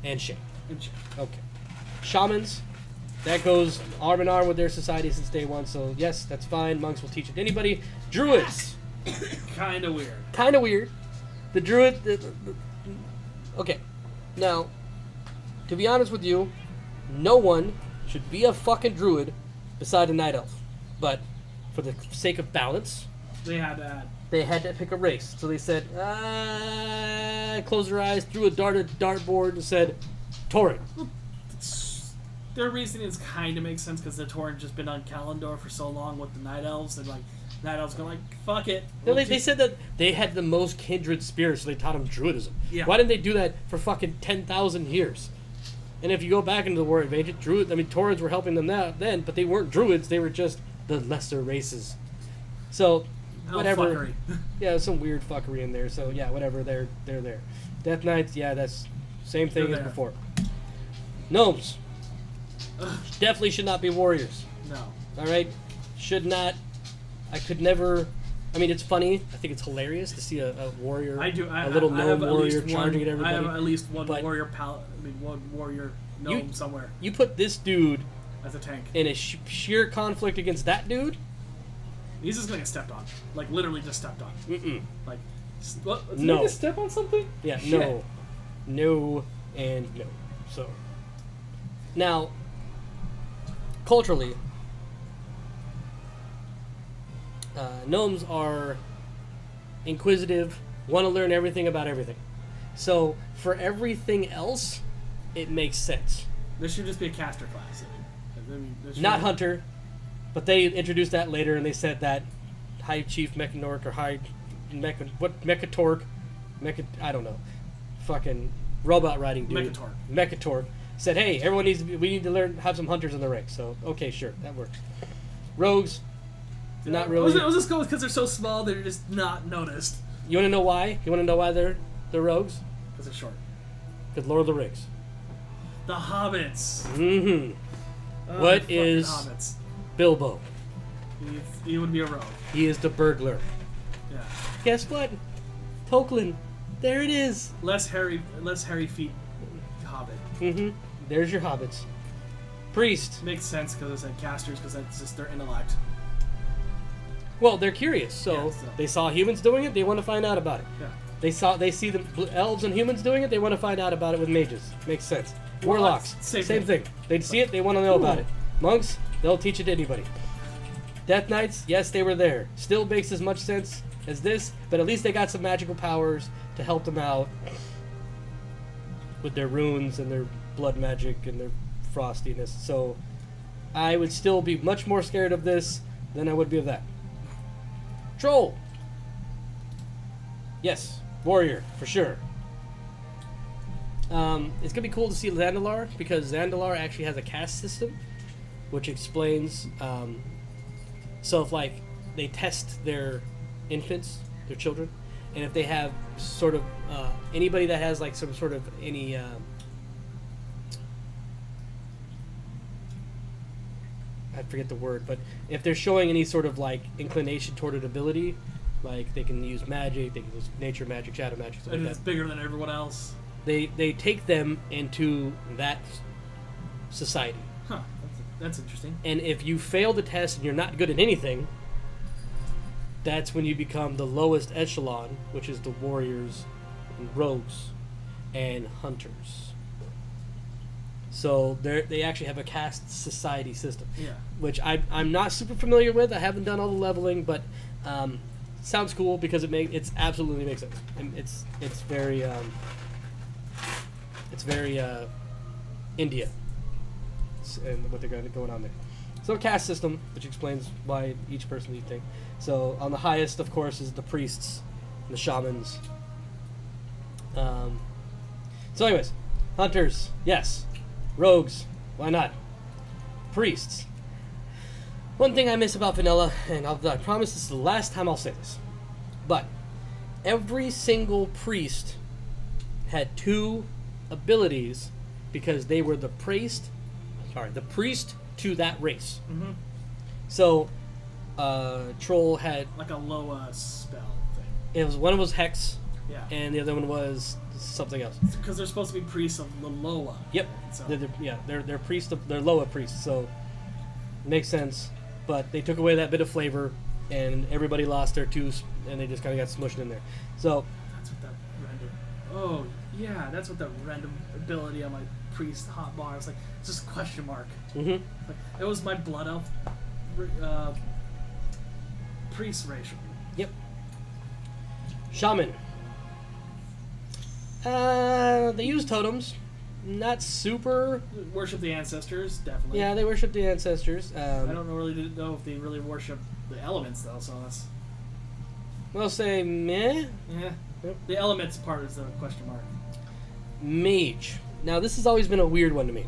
Anshe. Anshe. Okay. Shamans, that goes arm in arm with their society since day one. So yes, that's fine. Monks will teach it to anybody. Druids. Kind of weird. Kind of weird. The druid. Okay. Now, to be honest with you, no one should be a fucking druid beside a night elf. But for the sake of balance, They had to add. they had to pick a race. So they said, closed their eyes, threw a dart at the dartboard, and said, Tauren. Their reasoning is kind of makes sense because the Tauren's just been on Kalimdor for so long with the Night Elves, and like Night Elves go like, fuck it. No, they said that they had the most kindred spirits, so they taught them druidism. Yeah. Why didn't they do that for fucking 10,000 years? And if you go back into the War of Ancient, Taurens were helping them then, but they weren't druids, they were just the lesser races. So, whatever. Fuckery. Yeah, some weird fuckery in there, so yeah, whatever, they're there. Death Knights, yeah, that's same thing They're as there. before. Gnomes. Ugh, Definitely should not be warriors. no. Alright? Should not. I could never. I mean, it's funny. I think it's hilarious to see a warrior, I do. a little I gnome have at warrior least charging at I everybody. have at least one but warrior one warrior gnome somewhere You put this dude as a tank. in a sheer conflict against that dude? He's just gonna get stepped on. Like literally just stepped on. Mm-mm. Like, what? Did No. he just step on something? Yeah, Shit. no, and no. So, now, culturally, gnomes are inquisitive, want to learn everything about everything. So, for everything else, it makes sense. There should just be a caster class. I mean, there should Not be- hunter, but they introduced that later, and they said that High Chief Mechanork or Mechatork, I don't know, fucking robot riding dude, Mechatork said, "Hey, everyone we need to learn have some hunters in the ranks." So okay, sure, that works. Rogues, not really. Was this because they're so small they're just not noticed? You want to know why? You want to know why they're rogues? Because they're short. Because Lord of the Rings. The hobbits. Mm-hmm. Oh, What fucking is- hobbits? Bilbo. He would be a rogue. He is the burglar. Yeah. Guess what? Tolkien. There it is. Less hairy feet. Hobbit. Mm-hmm. There's your hobbits. Priest. Makes sense because I said casters because that's just their intellect. Well, they're curious, so, Yeah, so- they saw humans doing it. They want to find out about it. Yeah. They see the elves and humans doing it. They want to find out about it with mages. Makes sense. Warlocks, same thing. They see it. They want to know about it. Monks, they'll teach it to anybody. Death Knights, yes, they were there. Still makes as much sense as this, but at least they got some magical powers to help them out with their runes and their blood magic and their frostiness. So I would still be much more scared of this than I would be of that. Troll. Yes, warrior, for sure. It's going to be cool to see Zandalar, because Zandalar actually has a caste system, which explains, so if, like, they test their infants, their children, and if they have sort of, anybody that has, like, some sort of, any, I forget the word, but if they're showing any sort of, like, inclination toward an ability, like, they can use magic, they can use nature magic, shadow magic, stuff And like it's that. bigger than everyone else. They take them into that society. Huh. That's interesting. And if you fail the test and you're not good at anything, that's when you become the lowest echelon, which is the warriors and rogues and hunters. So they actually have a caste society system, Yeah. which I'm not super familiar with. I haven't done all the leveling, but sounds cool because it's absolutely makes sense. And it's very India and what they're going on there. So a caste system, which explains why each person each thing. So on the highest, of course, is the priests, and the shamans. So anyways, hunters, yes. Rogues, why not? Priests. One thing I miss about vanilla, and I promise this is the last time I'll say this, but every single priest had 2 abilities because they were the priest to that race. Mm-hmm. So, Troll had Like a Loa spell thing. it was one was Hex, Yeah. and the other one was something else. Because they're supposed to be priests of the Loa. Yep. So. They're priests of they're Loa priests, so makes sense. But they took away that bit of flavor, and everybody lost their 2, and they just kind of got smushed in there. So That's what that random. Oh yeah, that's what that random ability on my priest hotbar. I was like, it's just a question mark. mhm. Like it was my blood elf priest racial. Yep. Shaman. They use totems. Not super. Worship the ancestors, definitely. Yeah, they worship the ancestors. I don't really know if they really worship the elements though. So that's We'll say meh. yeah. Yep. The elements part is the question mark. Mage. Now this has always been a weird one to me,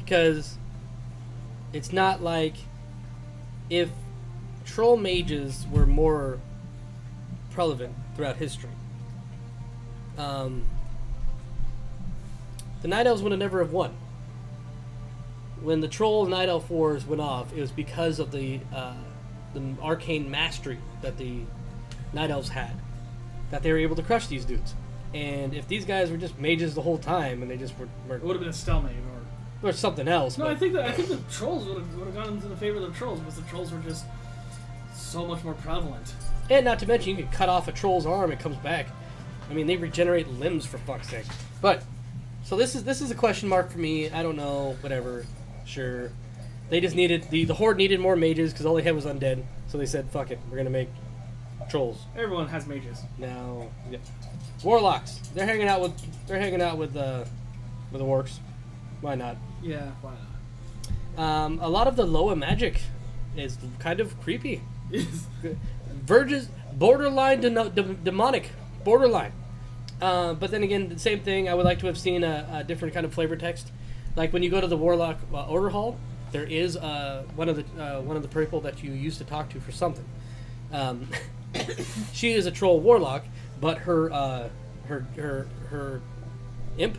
because it's not like if troll mages were more prevalent throughout history. The Night Elves would have never have won. When the Troll Night Elf Wars went off, it was because of the arcane mastery that the Night Elves had, that they were able to crush these dudes. And if these guys were just mages the whole time and they just were It would have been a stalemate or. or something else. No, but I think the trolls would have gone into the favor of the trolls because the trolls were just so much more prevalent. And not to mention, you can cut off a troll's arm, it comes back. I mean, they regenerate limbs for fuck's sake. But so this is a question mark for me. I don't know. Whatever. Sure. They just needed the horde needed more mages because all they had was undead. So they said, "Fuck it, we're gonna make trolls." Everyone has mages. Now, yeah. Warlocks. They're hanging out with the orcs. Why not? Yeah, why not? A lot of the Loa magic is kind of creepy. Verges borderline demonic, borderline. But then again, the same thing. I would like to have seen a different kind of flavor text. Like when you go to the Warlock Order Hall, there is one of the people that you used to talk to for something. She is a troll warlock, but her imp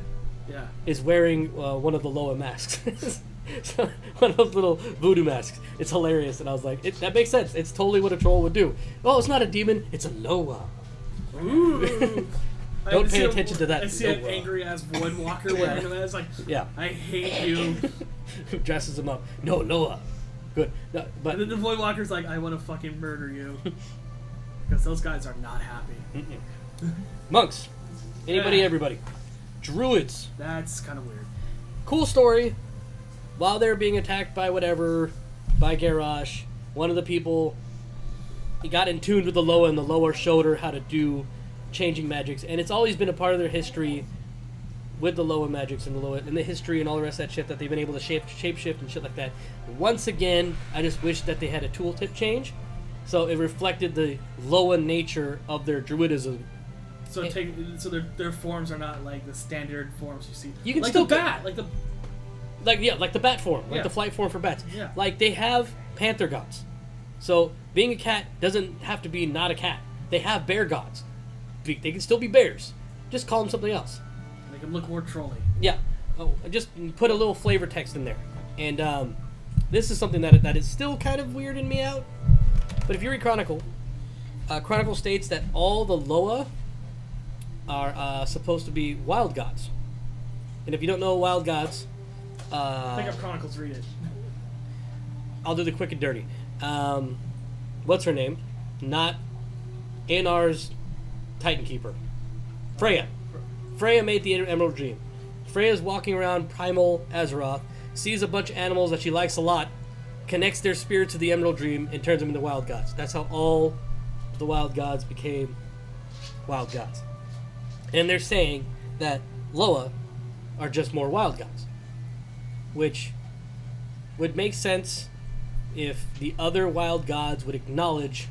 Yeah. is wearing one of the Loa masks. So, one of those little voodoo masks. It's hilarious, and I was like, that makes sense. It's totally what a troll would do. Oh, it's not a demon, it's a Loa. Ooh. Don't pay attention to that. I see an angry ass voidwalker wearing that. It's like, Yeah. I hate you. Dresses him up. No, Loa. Good. No, but And then the voidwalker's like, I want to fucking murder you. Because those guys are not happy. monks. Anybody, Yeah. everybody. Druids. That's kind of weird. Cool story. While they were being attacked by Garrosh, one of the people, he got in tune with the Loa, and the Loa showed her how to do changing magics. And it's always been a part of their history with the Loa magics and the Loa and the history and all the rest of that shit that they've been able to shapeshift and shit like that. Once again, I just wish that they had a tooltip change, so it reflected the Loa nature of their druidism. So their forms are not like the standard forms you see. You can like still the bat, like the like the bat form, like Yeah. the flight form for bats. Yeah. Like they have panther gods. So being a cat doesn't have to be not a cat. They have bear gods. They can still be bears. Just call them something else. make them look more trolly. Yeah. Oh, just put a little flavor text in there. And this is something that is still kind of weirding me out. But if you read Chronicle, Chronicle states that all the Loa are supposed to be wild gods. And if you don't know wild gods, Pick up Chronicles, read it. I'll do the quick and dirty. What's her name? Not Anar's Titan Keeper. Freya. Freya made the Emerald Dream. Freya's walking around Primal Azeroth, sees a bunch of animals that she likes a lot, connects their spirits to the Emerald Dream, and turns them into wild gods. That's how all the wild gods became wild gods. And they're saying that Loa are just more wild gods, which would make sense if the other wild gods would acknowledge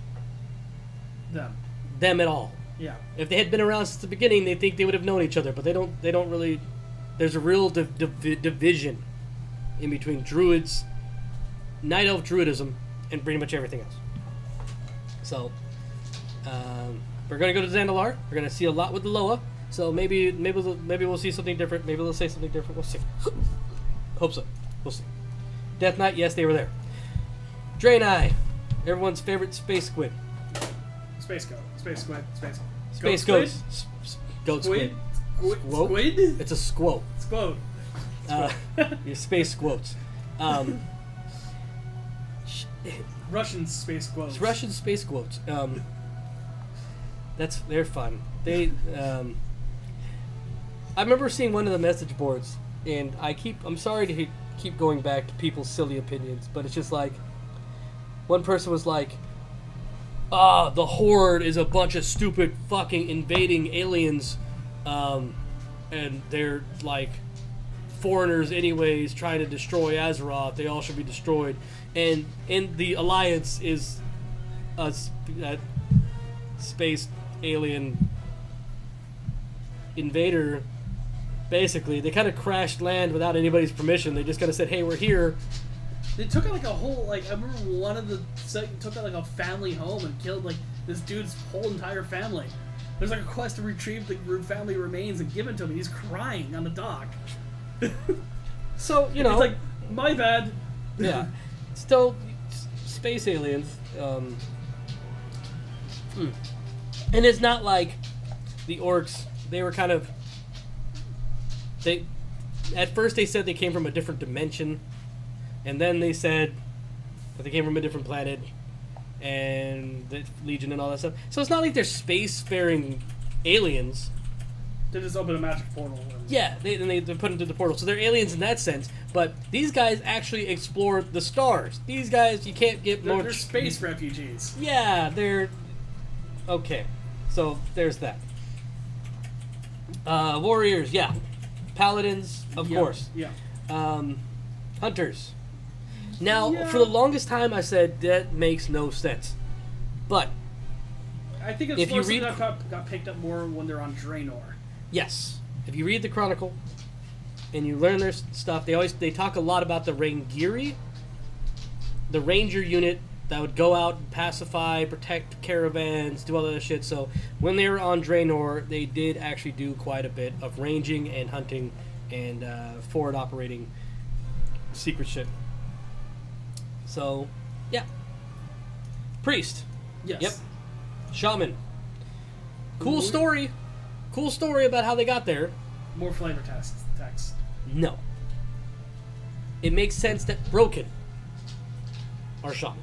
them at all. Yeah. If they had been around since the beginning, they think they would have known each other, but they don't really. There's a real division in between druids, night elf druidism, and pretty much everything else. So, we're gonna go to Zandalar. We're gonna see a lot with the Loa. So maybe we'll see something different. Maybe they'll say something different. We'll see. Hope so. We'll see. Death Knight, yes, they were there. Draenei, everyone's favorite space squid. Space goat. Space squid. Space goat goats. Goat squid. Squid? Squid? It's a squote. Squid. Your space squotes. Russian space quotes. Russian space quotes. They're fun. They. I remember seeing one of the message boards, and I'm sorry to keep going back to people's silly opinions, but it's just like, one person was like, the Horde is a bunch of stupid fucking invading aliens, and they're like foreigners anyways trying to destroy Azeroth. They all should be destroyed. And in the Alliance is a space alien invader. Basically, they kind of crashed land without anybody's permission. They just kind of said, hey, we're here. They took out like a whole, like, I remember one of the took out like a family home and killed like this dude's whole entire family. There's like a quest to retrieve the family remains and give it to him. He's crying on the dock. So, it's like, my bad. Yeah. Still, space aliens. And it's not like the orcs. They were kind of. At first they said they came from a different dimension, and then they said that they came from a different planet, and the Legion and all that stuff. So it's not like they're spacefaring aliens. They just open a magic portal. Yeah, they put into the portal. So they're aliens in that sense. But these guys actually explore the stars. These guys, you can't get more... They're space refugees. Yeah, they're... Okay. So, there's that. Warriors, yeah. Paladins, of course. Yeah. Hunters. Now, for the longest time, I said that makes no sense. But... I think it's more something that got picked up more when they're on Draenor. Yes. If you read the Chronicle and you learn their stuff, they talk a lot about the Rangiri, the ranger unit that would go out and pacify, protect caravans, do all that shit. So when they were on Draenor, they did actually do quite a bit of ranging and hunting and forward operating secret shit. So, yeah. Priest. Yes. Yep. Shaman. Cool story. Cool story about how they got there. More flavor text. No. It makes sense that Broken are shaman.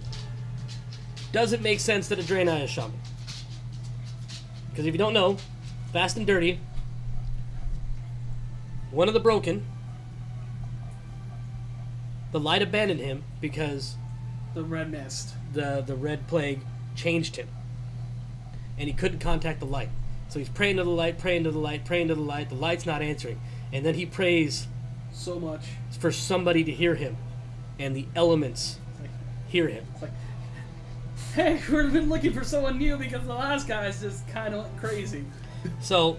Doesn't make sense that a Draenei is shaman. Because if you don't know, Fast and Dirty, one of the Broken, the light abandoned him because the red mist, the red plague changed him, and he couldn't contact the light. So he's praying to the light, praying to the light, praying to the light. The light's not answering. And then he prays so much for somebody to hear him. And the elements hear him. It's like, hey, we've been looking for someone new because the last guy's just kind of crazy. So,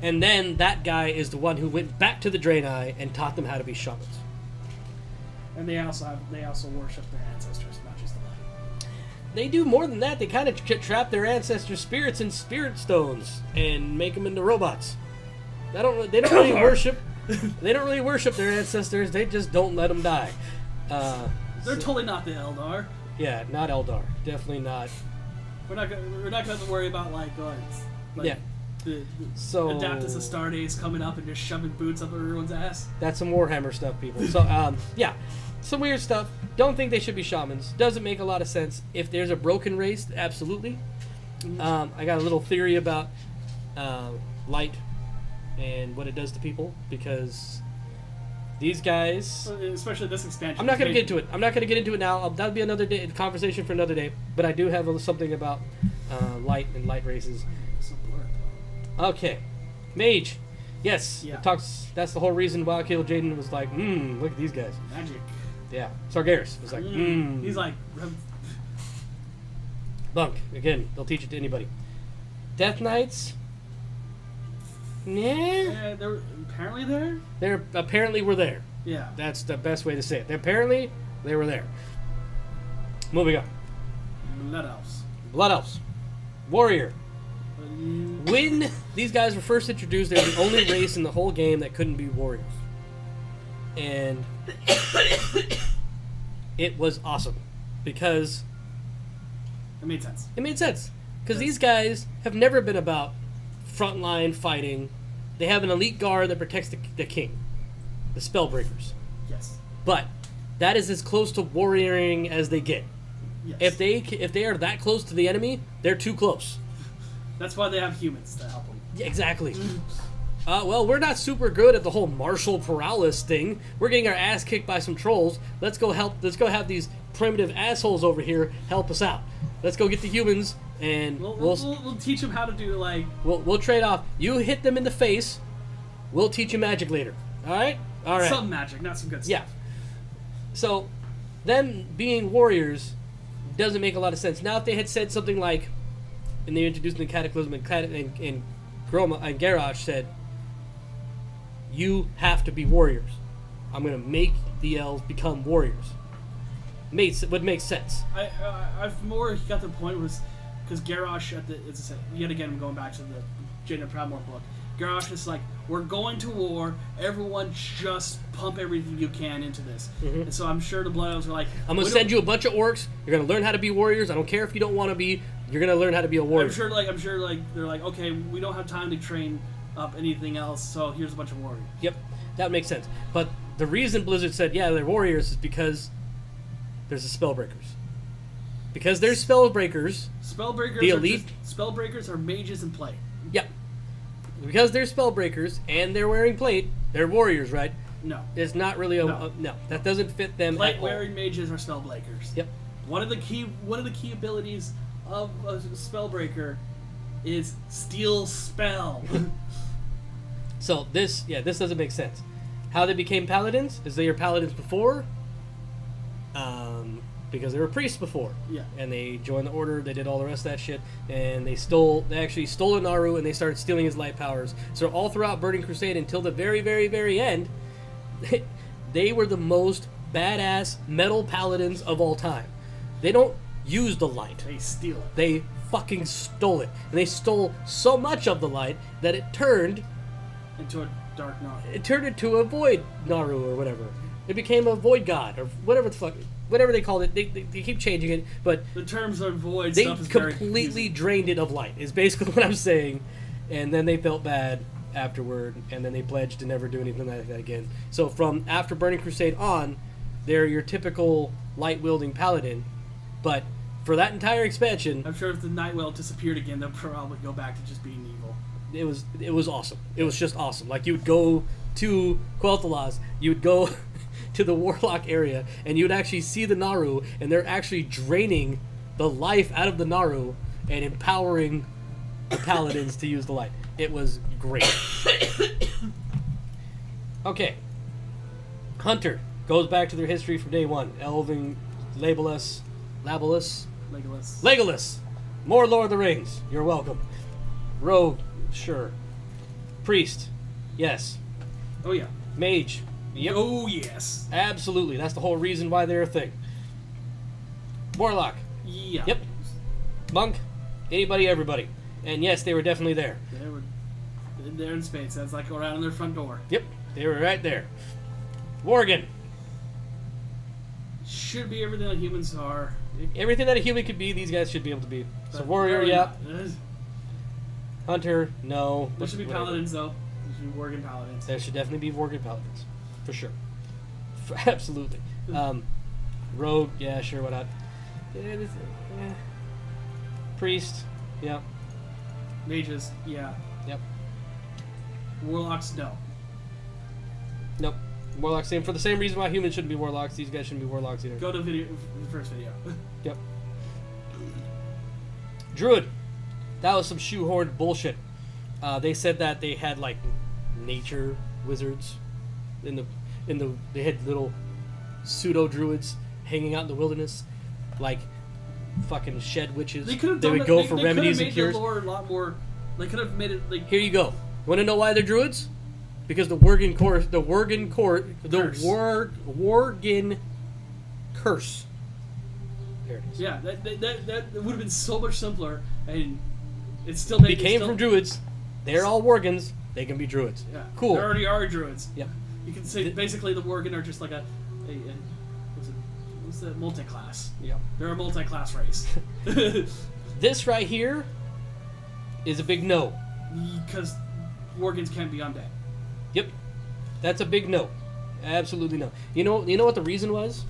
and then that guy is the one who went back to the Draenei and taught them how to be shamans. And they also worship their ancestors, not just the light. They do more than that. They kind of trap their ancestors' spirits in spirit stones and make them into robots. They don't really worship. They don't really worship their ancestors. They just don't let them die. They're totally not the Eldar. Yeah, not Eldar. Definitely not. We're not gonna have to worry about yeah. So Adaptus Astartes coming up and just shoving boots up everyone's ass. That's some Warhammer stuff, people. So yeah. Some weird stuff. Don't think they should be shamans. Doesn't make a lot of sense. If there's a broken race, absolutely. I got a little theory about light and what it does to people, because these guys, especially this expansion. I'm not going to get into it. I'm not going to get into it now. That'll be another day, conversation for another day. But I do have something about light and light races. Okay, Mage. Yes, yeah. It talks. That's the whole reason why Jaden was like, look at these guys. Magic. Yeah. Sargeras was like, He's like, bunk. Again, they'll teach it to anybody. Death Knights. Nah. yeah, they're apparently there. They're apparently were there. Yeah. That's the best way to say it. Apparently, they were there. Moving on. Blood elves. Blood Elves. Warrior. When these guys were first introduced, they were the only race in the whole game that couldn't be warriors. And it was awesome. Because It made sense. it made sense. Because these guys have never been about frontline fighting. They have an elite guard that protects the king. The Spellbreakers. Yes. But that is as close to warrioring as they get. Yes. If they are that close to the enemy, they're too close. That's why they have humans to help them. Yeah, exactly. Well, we're not super good at the whole martial paralysis thing. We're getting our ass kicked by some trolls. Let's go have these primitive assholes over here help us out. Let's go get the humans, and We'll teach them how to do like. we'll trade off. You hit them in the face. We'll teach you magic later. All right. All right. Some magic, not some good stuff. Yeah. So, them being warriors doesn't make a lot of sense. Now, if they had said something like, and they introduced the Cataclysm, and Groma and Garrosh said, "You have to be warriors. I'm going to make the elves become warriors." Would make sense. I've more got the point was because Garrosh yet again I'm going back to the Jaden Proudmore book. Garrosh is like, we're going to war. Everyone just pump everything you can into this. And so I'm sure the Blood Elves are like, I'm going to send you a bunch of orcs. You're going to learn how to be warriors. I don't care if you don't want to be. You're going to learn how to be a warrior. I'm sure they're like, okay, we don't have time to train up anything else, so here's a bunch of warriors. Yep, that makes sense. But the reason Blizzard said, yeah, they're warriors is because there's the Spellbreakers. Because there's Spellbreakers. Spellbreakers. The elite. Spellbreakers are mages in play. Yep. Because they're Spellbreakers and they're wearing plate, they're warriors, right? No. It's not really no. That doesn't fit them. Plate wearing mages are Spellbreakers. Yep. One of the key abilities of a Spellbreaker is Steal Spell. So this doesn't make sense. How they became paladins is they were paladins before, because they were priests before. Yeah. And they joined the order. They did all the rest of that shit, and they actually stole a Naru, and they started stealing his light powers. So all throughout Burning Crusade until the very, very, very end, they were the most badass metal paladins of all time. They don't use the light. They steal it. They fucking stole it. And they stole so much of the light that it turned Into a dark Naru. It turned into a void Naru or whatever. It became a void god or whatever the fuck, whatever they called it. They keep changing it, but The terms of void they stuff is very completely confusing. drained it of light. Is basically what I'm saying. And then they felt bad afterward, and then they pledged to never do anything like that again. So from after Burning Crusade on, they're your typical light wielding paladin, but for that entire expansion, I'm sure if the Nightwell disappeared again, they'll probably go back to just being evil. it was awesome. It was just awesome. Like, you would go to Quel'Thalas, you would go to the Warlock area, and you would actually see the Naru, and they're actually draining the life out of the Naru and empowering the paladins to use the light. It was great. Okay. Hunter goes back to their history from day one. Elving, Legolas. More Lord of the Rings. You're welcome. Rogue, sure. Priest, yes. Oh yeah. Mage, yep. Oh yes. Absolutely. That's the whole reason why they're a thing. Warlock, Yeah. yep. Monk, anybody, everybody. And yes, they were definitely there. They were there in space. That's like around their front door. Yep, they were right there. Worgen, Should be everything that humans are. everything that a human could be, these guys should be able to be. So But warrior, really yep. not. Hunter, no. There should be Whatever. paladins though. There should be Worgen paladins. There should definitely be Worgen paladins, for sure. Absolutely. Rogue, yeah, sure, why not? Yeah. Priest, yeah, Mages, yeah. yep. Warlocks, no. Nope. Warlocks, same for the same reason why humans shouldn't be warlocks. These guys shouldn't be warlocks either. Go to the first video. Yep. Druid. That was some shoehorned bullshit. They said that they had like nature wizards they had little pseudo druids hanging out in the wilderness, like fucking shed witches. They could have They done would it- go they- for they could've remedies and made cures. the lore a lot more. They could have made it like. Here you go. Want to know why they're druids? Because the Worgen curse. There it is. Yeah, that would have been so much simpler, and it still made. They came from druids. They're all Worgens. They can be druids. Yeah, Cool. They already are druids. Yep. You can say basically the Worgen are just like what's the multi-class? Yep. They're a multi-class race. This right here is a big no. Because Worgens can't be undead. Yep. That's a big no. Absolutely no. You know what the reason was?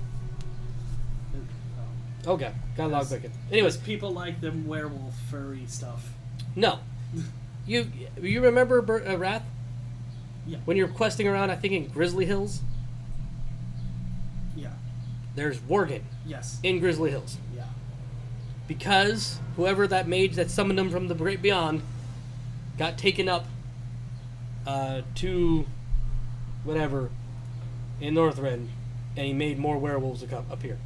Okay. Got log bacon. Anyways, people like them werewolf furry stuff. no. You remember Wrath? Yeah. When you're questing around, I think in Grizzly Hills, Yeah. there's Worgen Yes. in Grizzly Hills. Yeah. Because whoever that mage that summoned them from the great beyond got taken up to whatever in Northrend, and he made more werewolves up here.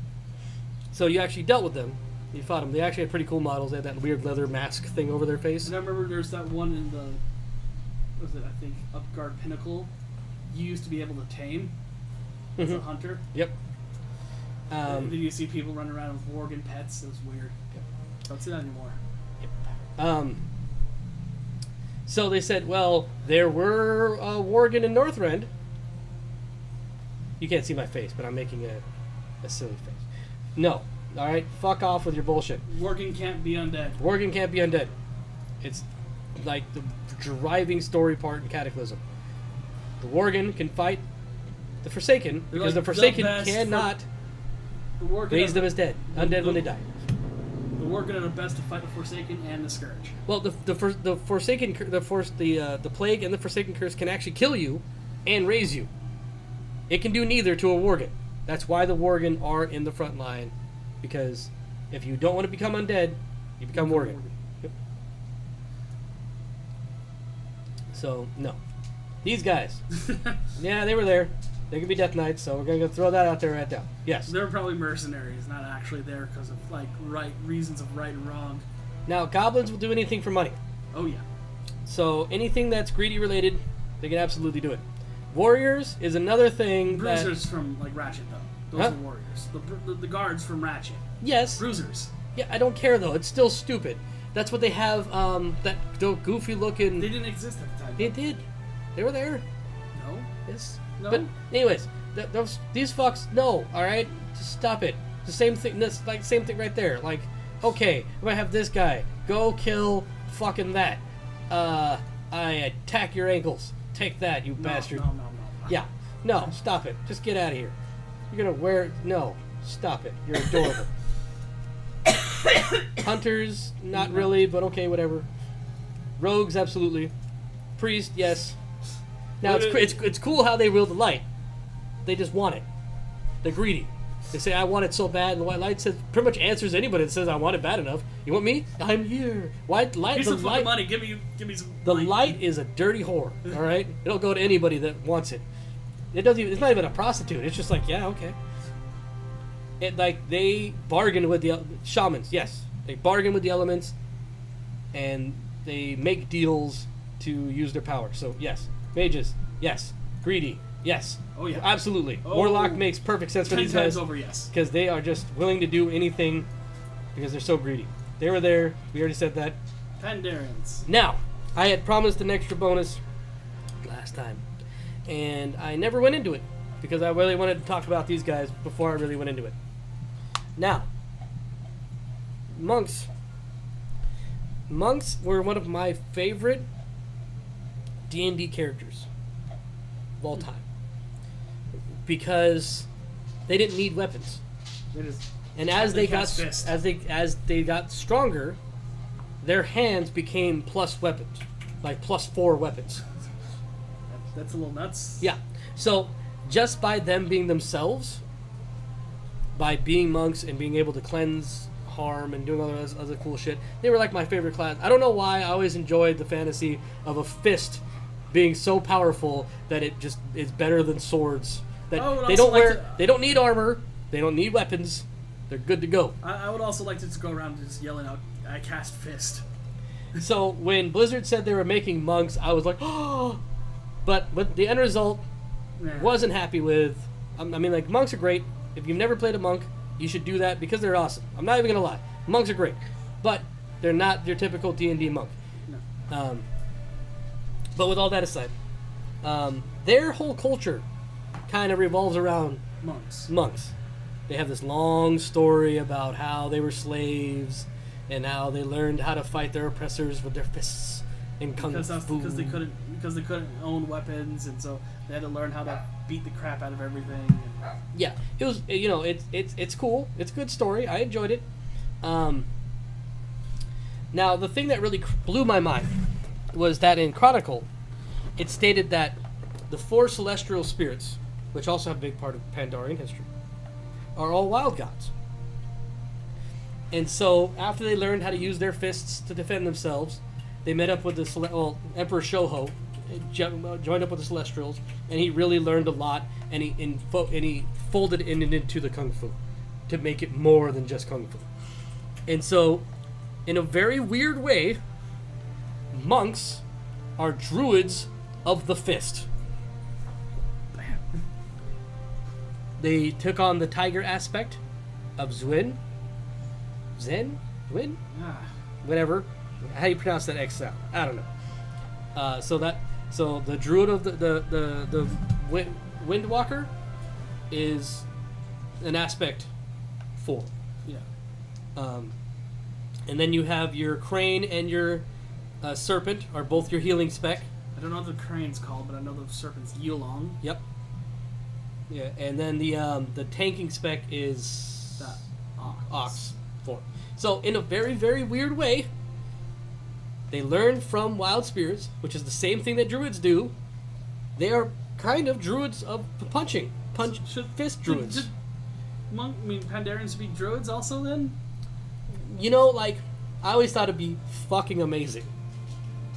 So you actually dealt with them. You fought them. They actually had pretty cool models. They had that weird leather mask thing over their face. And I remember there's that one in the, what was it, I think, Upguard Pinnacle, you used to be able to tame as a hunter. Yep. Then you see people running around with Worgen pets. It was weird. Don't see that anymore. So they said, well, there were Worgen in Northrend. You can't see my face, but I'm making a silly face. No. All right? Fuck off with your bullshit. Worgen can't be undead. Worgen can't be undead. It's like the driving story part in Cataclysm. The Worgen can fight the Forsaken They're because like the Forsaken best cannot The Worgen raise are- them as dead, undead when they die. The Worgen are the best to fight the Forsaken and the Scourge. Well, the Forsaken, the Plague and the Forsaken Curse can actually kill you and raise you. It can do neither to a Worgen. That's why the Worgen are in the front line, because if you don't want to become undead, you become Worgen. Yep. So no, these guys, yeah, they were there. They could be Death Knights, so we're gonna throw that out there right now. Yes. They're probably mercenaries, not actually there because of like reasons of right and wrong. Now goblins will do anything for money. Oh yeah. So anything that's greedy related, they can absolutely do it. Warriors is another thing. Bruisers from like Ratchet though. Those Huh? are warriors. The guards from Ratchet. Yes. Bruisers. Yeah, I don't care though. It's still stupid. That's what they have. That goofy looking. They didn't exist at the time. They did. They were there. No. Yes. No. But anyways, these fucks. No. All right. Just stop it. The same thing. This like same thing right there. Like, okay, I'm gonna have this guy go kill fucking that. I attack your ankles. Take that, you bastard. No. Yeah. No. Stop it. Just get out of here. You're gonna wear. No. Stop it. You're adorable. Hunters, not really, but okay, whatever. Rogues, absolutely. Priest, yes. Now it's cool how they wield the light. They just want it. They're greedy. They say, "I want it so bad," and the white light says pretty much answers anybody that says, "I want it bad enough." You want me? I'm here. White light. Here's The some fucking light. money. Give me some. The light is a dirty whore. All right, it'll go to anybody that wants it. It doesn't even. It's not even a prostitute. It's just like, yeah, okay. It like they bargain with the shamans. Yes, they bargain with the elements, and they make deals to use their power. So yes, mages. Yes, greedy. Yes. Oh yeah. Absolutely. Oh. Warlock makes perfect sense for 10 these times guys over, yes. because they are just willing to do anything because they're so greedy. They were there. We already said that. Pandarians. Now, I had promised an extra bonus last time, and I never went into it because I really wanted to talk about these guys before I really went into it. Now, monks. Monks were one of my favorite D&D characters of all time because they didn't need weapons. They just And as they got cast fist. as they got stronger, their hands became plus weapons, like plus 4 weapons. That's a little nuts. Yeah. So just by them being themselves, by being monks and being able to cleanse harm and doing all the other cool shit, they were like my favorite class. I don't know why. I always enjoyed the fantasy of a fist being so powerful that it just is better than swords That I would they also don't like wear. to- They don't need armor. They don't need weapons. They're good to go. I would also like to just go around just yelling out, "I cast fist." So when Blizzard said they were making monks, I was like, oh. But the end result Nah. wasn't happy with. I mean, like, monks are great. If you've never played a monk, you should do that because they're awesome. I'm not even gonna lie. Monks are great, but they're not your typical D&D monk. No. But with all that aside, their whole culture kind of revolves around monks. They have this long story about how they were slaves and how they learned how to fight their oppressors with their fists and kung fu. Because they couldn't own weapons, and so they had to learn how to beat the crap out of everything. Yeah, it was, it's cool. It's a good story. I enjoyed it. Now, the thing that really blew my mind was that in Chronicle, it stated that the 4 celestial spirits, which also have a big part of Pandorian history, are all wild gods. And so, after they learned how to use their fists to defend themselves, they met up with the Emperor Shoho, joined up with the Celestials, and he really learned a lot, and he folded it into the Kung Fu to make it more than just Kung Fu. And so, in a very weird way, monks are druids of the fist. They took on the tiger aspect of Zwin, whatever. How do you pronounce that X sound? I don't know. So the druid of the Windwalker is an aspect 4. Yeah. And then you have your crane and your serpent are both your healing spec. I don't know what the crane's called, but I know the serpent's Yulong. Yep. Yeah, and then the tanking spec is That Ox 4. So in a very, very weird way, they learn from wild spirits, which is the same thing that druids do. They are kind of druids of punching. Fist druids. Pandarians be druids also then? I always thought it'd be fucking amazing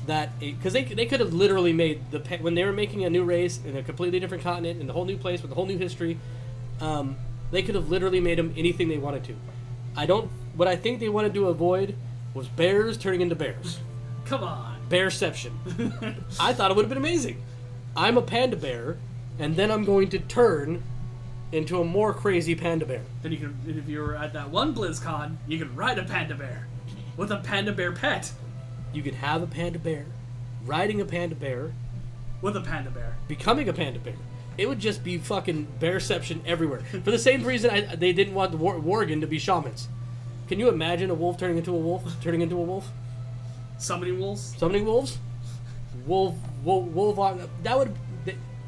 that because they could have literally made when they were making a new race in a completely different continent in a whole new place with a whole new history, they could have literally made them anything they wanted to. What I think they wanted to avoid was bears turning into bears. Come on. Bearception. I thought it would have been amazing. I'm a panda bear, and then I'm going to turn into a more crazy panda bear. Then you can, if you were at that one BlizzCon, you could ride a panda bear with a panda bear pet. You could have a panda bear, riding a panda bear, with a panda bear, becoming a panda bear. It would just be fucking bearception everywhere. For the same reason they didn't want the Worgen to be shamans. Can you imagine a wolf turning into a wolf? Summoning wolves. Wolf. That would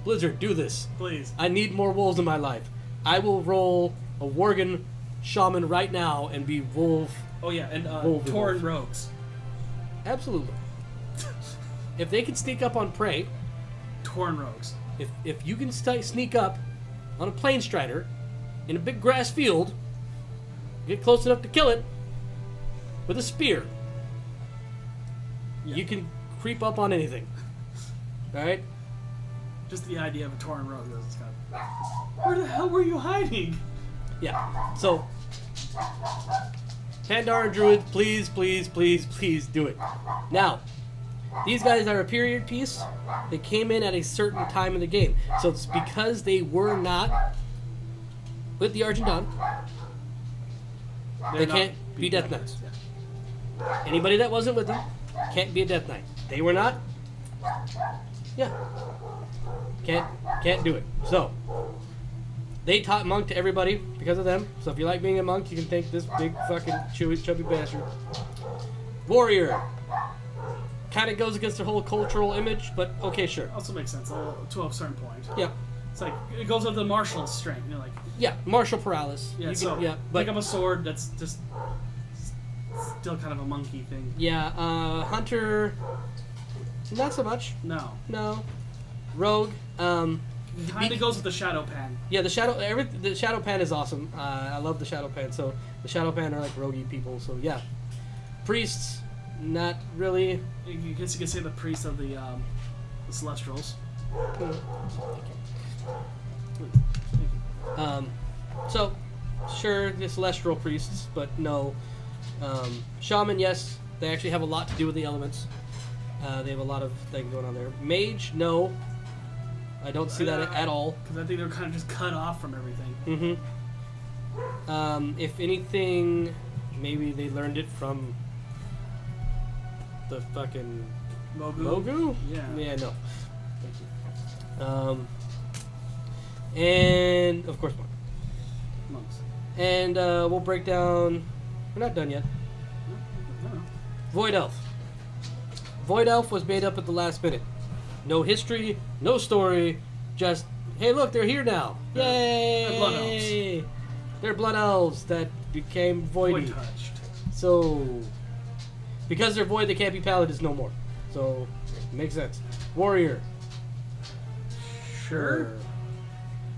Blizzard, do this, Please. I need more wolves in my life. I will roll a Worgen shaman right now and be wolf. Oh yeah, and Wolf. Tauren rogues. Absolutely. If they can sneak up on prey, Tauren rogues. if you can sneak up on a plain strider in a big grass field, get close enough to kill it with a spear, Yeah. you can creep up on anything. All right. Just the idea of a Tauren rogue is kind of. Where the hell were you hiding? Yeah. So, Pandaren Druid, please do it. Now, these guys are a period piece. They came in at a certain time in the game. So it's because they were not with the Argent Dawn, they can't be Death Knights. Yeah. Anybody that wasn't with them can't be a Death Knight. They were not. Yeah. Can't do it. So, they taught monk to everybody because of them. So if you like being a monk, you can thank this big fucking chubby bastard. Warrior. Kind of goes against their whole cultural image, but okay, sure. Also makes sense to a certain point. Yeah. It's like it goes with the martial strength. You know, like Yeah, martial paralysis. yeah. But pick up a sword. That's just still kind of a monkey thing. yeah, hunter. Not so much. No. Rogue. Kind of goes with the shadow pan. Yeah, the shadow pan is awesome. I love the shadow pan. So the shadow pan are like roguey people. So yeah, priests, not really. You guess you could say the priest of the Celestials. So, sure, the celestial priests, but no. Shaman, yes, they actually have a lot to do with the elements. They have a lot of things going on there. Mage, no. I don't see that at all. Because I think they're kind of just cut off from everything. If anything, maybe they learned it from the fucking Mogu? Yeah. Yeah, no. And of course Monks. And we'll break down. We're not done yet. No. Void Elf. Void Elf was made up at the last minute. No history, no story, just, hey look, they're here now. Yay! They're blood elves. They're blood elves that became voidy. Void touched. So, because they're void, they can't be paladins no more. So, makes sense. Warrior. Sure.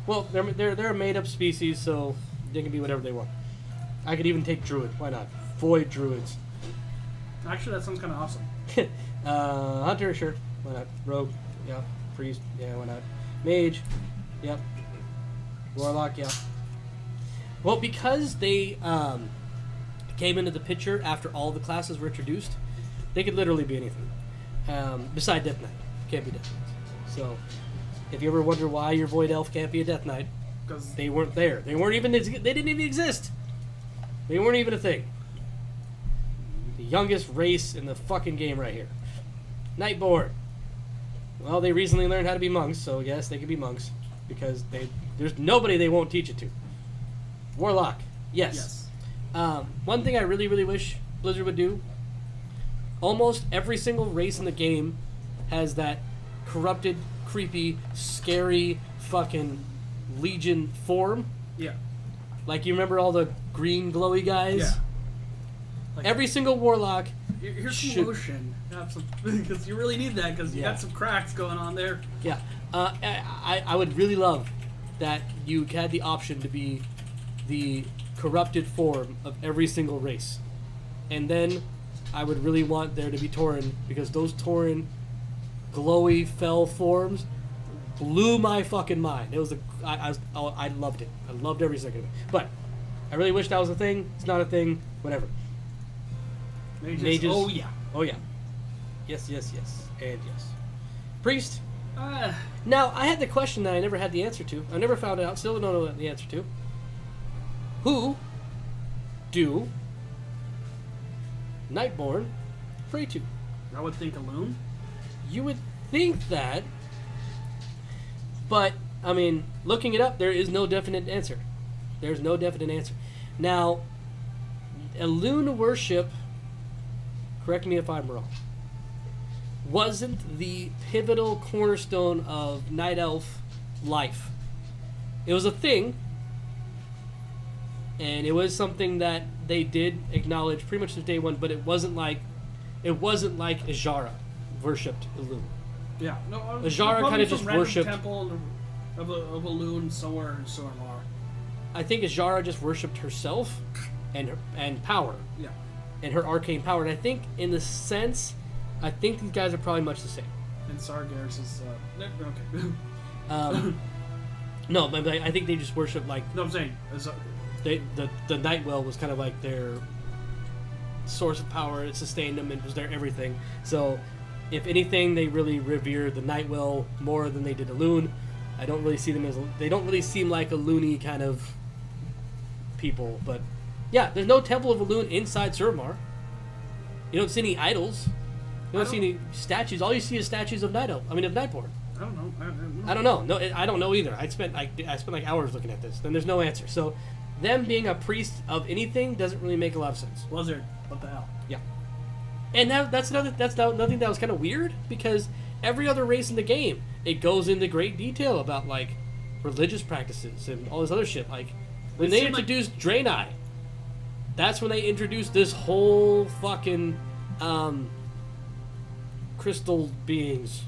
Well, they're a made-up species, so they can be whatever they want. I could even take druid. Why not? Void druids. Actually, that sounds kind of awesome. Hunter, sure. Why not? Rogue, yeah. Priest, yeah. Why not? Mage, yep. Warlock, yeah. Well, because they came into the picture after all the classes were introduced, they could literally be anything. Beside Death Knight, can't be Death Knights. So, if you ever wonder why your Void Elf can't be a Death Knight, because they weren't there. They weren't even. They didn't even exist. They weren't even a thing. The youngest race in the fucking game right here. Nightborn. Well, they recently learned how to be monks, so yes, they could be monks because there's nobody they won't teach it to. Warlock. Yes. One thing I really, really wish Blizzard would do. Almost every single race in the game has that corrupted, creepy, scary, fucking Legion form. Yeah. Like, you remember all the green glowy guys? Yeah. Like, every single Warlock here's some should... lotion. Because you really need that, because you got some cracks going on there. Yeah. I would really love that you had the option to be the corrupted form of every single race. And then I would really want there to be Tauren, because those Tauren glowy fell forms blew my fucking mind. It was I loved it. I loved every second of it. But I really wish that was a thing. It's not a thing. Whatever. Mages. Oh yeah. Oh yeah. Yes, yes, yes, and yes. Priest. Uh, Now I had the question that I never had the answer to. I never found out. Still don't know the answer to. Who do Nightborn pray to? I would think a loon. You would think that, but I mean, looking it up, there is no definite answer. There's no definite answer. Now, Elune worship, correct me if I'm wrong, wasn't the pivotal cornerstone of Night Elf life. It was a thing, and it was something that they did acknowledge pretty much since day one, but it wasn't like Ajara worshipped Elune. Yeah. No, Ajara kind of just worshipped. Temple of a loon somewhere in Sormar. I think Ajara just worshipped herself and power. Yeah. And her arcane power. And I think, in the sense, I think these guys are probably much the same. And Sargeras is okay. No, but I think they just worship like. No, I'm saying the Nightwell was kind of like their source of power. It sustained them and was their everything. So, if anything, they really revere the Nightwell more than they did Elune. I don't really see them as they don't really seem like a loony kind of people. But yeah, there's no Temple of Elune inside Suramar. You don't see any idols. You don't see any statues. All you see is statues of Nightborn. I don't know. I don't know. No, I don't know either. I spent like hours looking at this. Then there's no answer. So, them being a priest of anything doesn't really make a lot of sense. Blizzard, what the hell? Yeah, and that's another thing that was kind of weird, because every other race in the game, it goes into great detail about like religious practices and all this other shit. Like when they introduced Draenei, that's when they introduced this whole fucking crystal beings.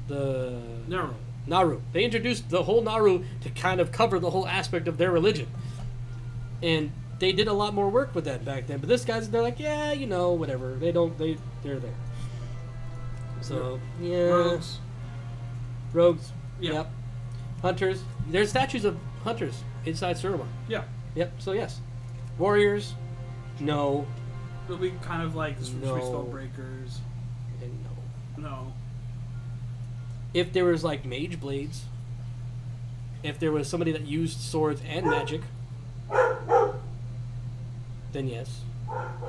The Naru. They introduced the whole Naru to kind of cover the whole aspect of their religion. And they did a lot more work with that back then. But this guys, they're like, yeah, you know, whatever. They're there. So, yeah. Rogues. Rogues. Yeah. Yep. Hunters. there's statues of hunters inside Suramar. Yeah. Yep. So yes, warriors, no, It'll be kind of like No. three spell breakers. and no. No. If there was like mage blades, if there was somebody that used swords and magic, then yes.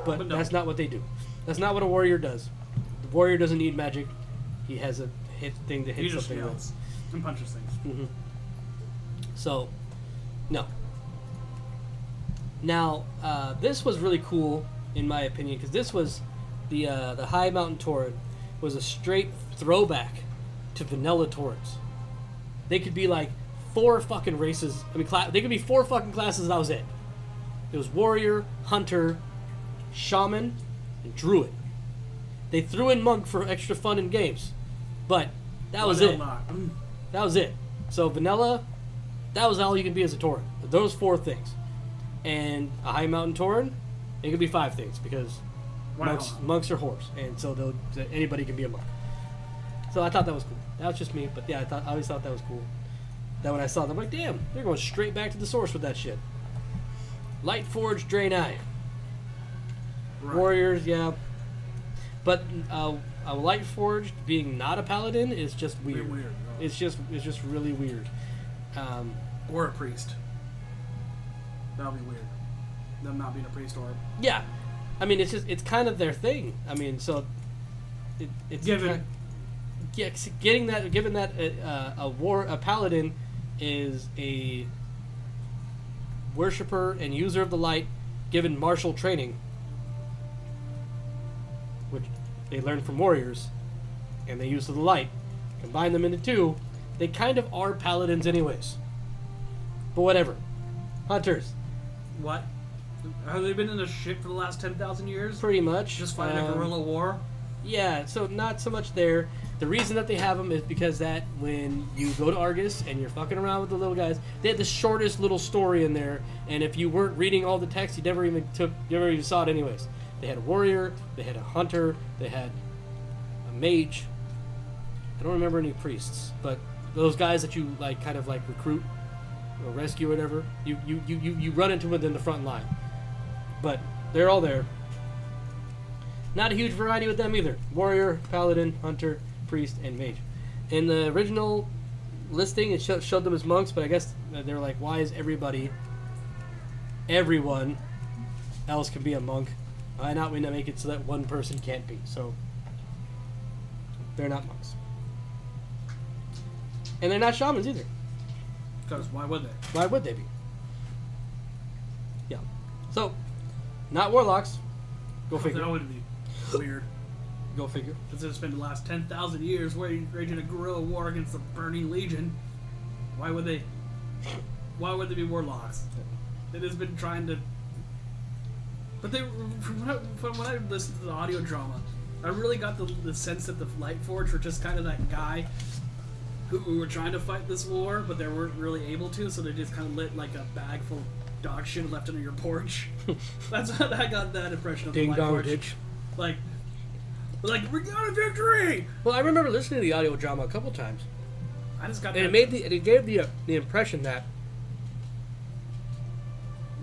But But no. that's not what they do. That's not what a warrior does. The warrior doesn't need magic. He has a hit thing to hit He just something with. yells and punches things. So, no. Now, this was really cool in my opinion because this was the High Mountain Torrent was a straight throwback to vanilla Torrents. They could be like 4 fucking races. I mean, they could be 4 fucking classes. That was it. It was warrior, hunter, shaman, and druid. They threw in monk for extra fun in games, but that was it. That was it. So vanilla, that was all you can be as a Tauren. Those 4 things. And a High Mountain Tauren, it could be 5 things because Wow. monks are whores, and so anybody can be a monk. So I thought that was cool. That was just me, but yeah, I always thought that was cool. That when I saw them, I'm like, damn, they're going straight back to the source with that shit. Light Forge, Draenei. Right. Warriors, yeah. But a Light Forged being not a paladin is just weird. Weird, no. It's just really weird. Or a priest. That'll be weird. Them not being a priest or Yeah, I mean it's kind of their thing. I mean, so it's Given- given that a paladin is a worshiper and user of the light, given martial training, which they learn from warriors, and they use of the light, combine them into 2, they kind of are paladins anyways. But whatever. Hunters, what? Have they been in a ship for the last 10,000 years? pretty much. Just fighting a guerrilla war? Yeah, so not so much there. The reason that they have them is because that when you go to Argus and you're fucking around with the little guys, they had the shortest little story in there, and if you weren't reading all the text, you never even saw it anyways. They had a warrior, they had a hunter, they had a mage. I don't remember any priests, but those guys that you like kind of like recruit or rescue or whatever, you run into them in the front line. But they're all there. Not a huge variety with them either. Warrior, paladin, hunter, priest, and mage. In the original listing, it showed them as monks, but I guess they were like, why is everyone else can be a monk? Why not we not make it so that one person can't be? So they're not monks. And they're not shamans either. Because why would they? Why would they be? Yeah. So, not warlocks. Go figure. That would be weird. Go figure. Because they spent the last 10,000 years waging a guerrilla war against the Burning Legion. Why would they? Why would they be warlocks? It has been trying to. But they, from when I listened to the audio drama, I really got the sense that the Lightforge were just kind of that guy who were trying to fight this war, but they weren't really able to, so they just kind of lit like a bag full of dog shit left under your porch. That's what I got that impression of Ding the dong Lightforge. ditch. Like, we got a victory! Well, I remember listening to the audio drama a couple times, I just got and that. it gave the impression that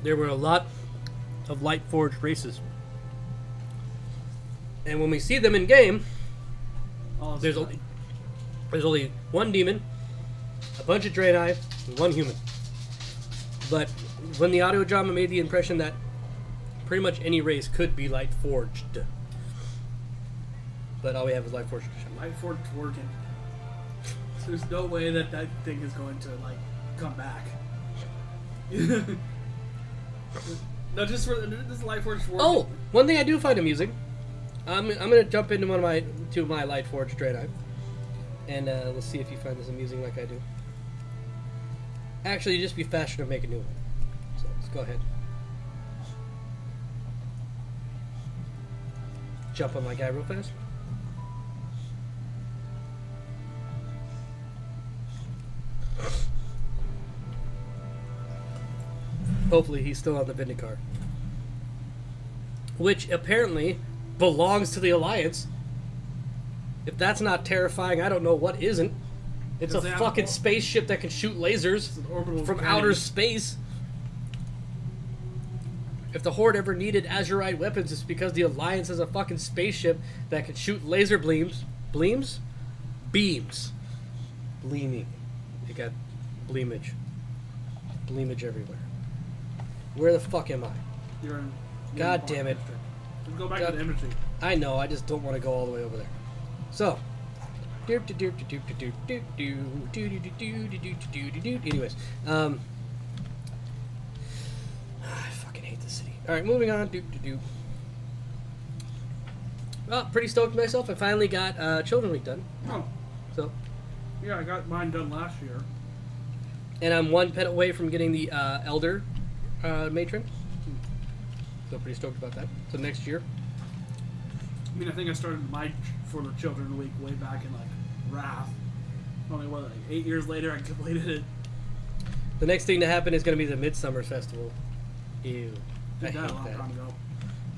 there were a lot of light forged races, and when we see them in game, Oh, there's only one demon, a bunch of Draenei, and one human. But when the audio drama made the impression that pretty much any race could be light forged, but all we have is light forged. Lightforge working. There's no way that thing is going to like come back. No, just for this Lightforge working. Oh, one thing I do find amusing. I'm gonna jump into my light forged Draenei, and let's see if you find this amusing like I do. Actually, just be faster to make a new one. So let's go ahead. Jump on my guy real fast. Hopefully he's still on the Vindicar. Which apparently belongs to the Alliance. If that's not terrifying, I don't know what isn't. It's a Does it have fucking a- spaceship that can shoot lasers an orbital from cannon. outer space. If the Horde ever needed Azurite weapons, it's because the Alliance has a fucking spaceship that can shoot laser beams. Beams? Gleaming. You got bleamage. Bleamage everywhere. Where the fuck am I? You're in. God damn it. Let's go back God- to the imagery. I know, I just don't want to go all the way over there. So. Anyways, I fucking hate this city. Alright, moving on. Well, pretty stoked with myself. I finally got Children Week done. Oh, So, yeah, I got mine done last year. and I'm one pet away from getting the Elder Matron. So pretty stoked about that. So next year. I mean, I think I started my for the Children Week way back in like Wrath. Only what, like 8 years later, I completed it. The next thing to happen is going to be the Midsummer Festival. Ew. I Did hate that a long time that. ago.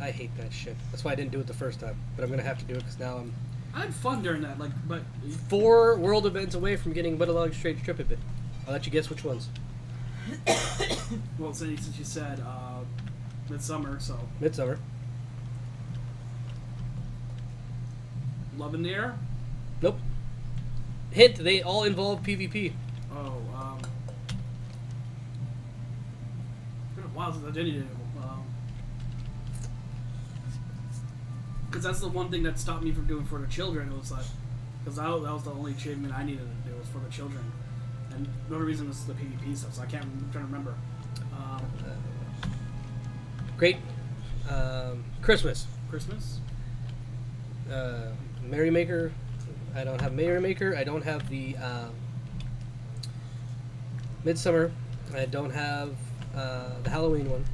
I hate that shit. That's why I didn't do it the first time. But I'm going to have to do it because now I'm I had fun during that. Like, but 4 world events away from getting But a Long Straight Trip Bit. I'll let you guess which ones. well, since you said Midsummer, so Midsummer. Love in the Air. Nope. Hint, they all involve PvP. Oh, it's been a while since I did it. Because that's the one thing that stopped me from doing for the children. It was like, because that was the only achievement I needed to do was for the children, and the other reason was the PvP stuff. So I'm trying to remember. Great. Christmas. Christmas. Merrymaker. I don't have Merrymaker. I don't have the Midsummer. I don't have the Halloween one.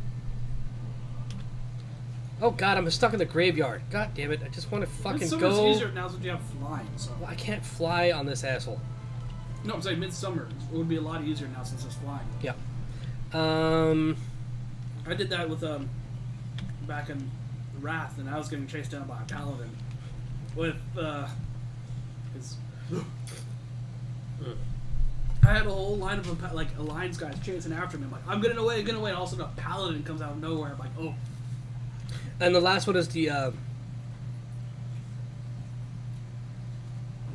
Oh god, I'm stuck in the graveyard. God damn it! I just want to fucking Midsummer's go. easier now since you have flying. So Well, I can't fly on this asshole. no, I'm saying Midsummer. It would be a lot easier now since it's flying. Yeah. I did that with back in Wrath, and I was getting chased down by a paladin with his. I had a whole line of like alliance guys chasing after me. I'm like, I'm getting away, and all of a sudden a paladin comes out of nowhere. I'm like, oh, And the last one is the.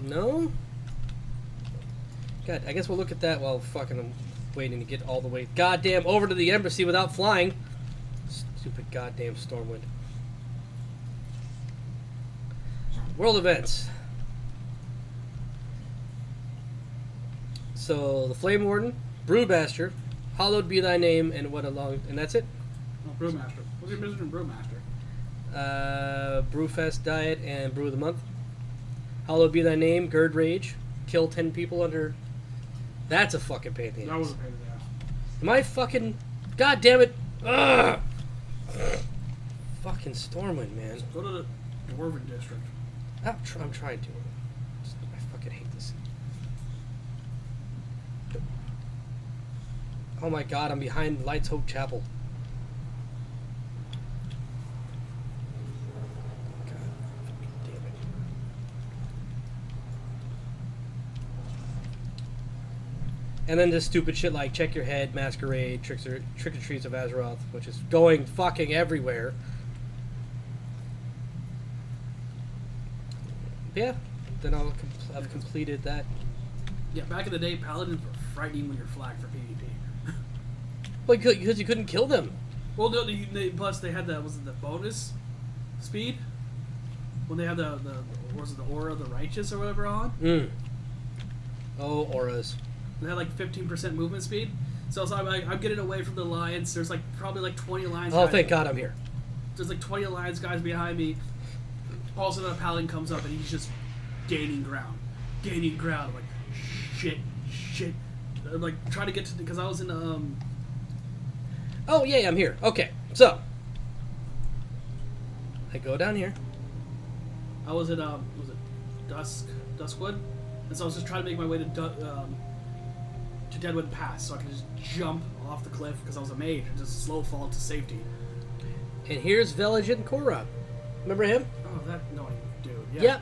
No? God, I guess we'll look at that while fucking I'm waiting to get all the way goddamn over to the embassy without flying. Stupid goddamn Stormwind. World events. So, the Flame Warden, Brewmaster, Hallowed Be Thy Name, and what a long. And that's it? oh Brewmaster. What's your business in Brewmaster? Brewfest Diet and Brew of the Month. Hallowed Be Thy Name, Gird Rage, kill 10 people under. That's a fucking pain in the That ass. was a pain in the ass. Am I fucking. God damn it! Ugh! Fucking Stormwind, man. Go to the Dwarven district. I'm trying to. I fucking hate this. Oh my god, I'm behind Lights Hope Chapel. God damn it. And then this stupid shit like Check Your Head, Masquerade, Trick or Treats of Azeroth, which is going fucking everywhere. Yeah, then I've completed that. Yeah, back in the day, paladins were frightening when you're flagged for PvP. Well, because you couldn't kill them. Well, no, plus they had the bonus speed when they had the was it the Aura of the Righteous or whatever on. Oh, auras. They had like 15% movement speed. So I'm getting away from the alliance. There's like probably like 20 alliance. Oh, guys. thank God I'm here. There's like 20 alliance guys behind me. All of a sudden, a paladin comes up and he's just gaining ground. I'm like, shit. I'm like trying to get to because I was in Oh, yeah, I'm here. Okay, so I go down here. I was at was it Duskwood, and so I was just trying to make my way to Deadwood Pass so I could just jump off the cliff because I was a mage and just slow fall to safety. And here's Veligent Korra. Remember him? Oh, that annoying dude. Yeah. Yep.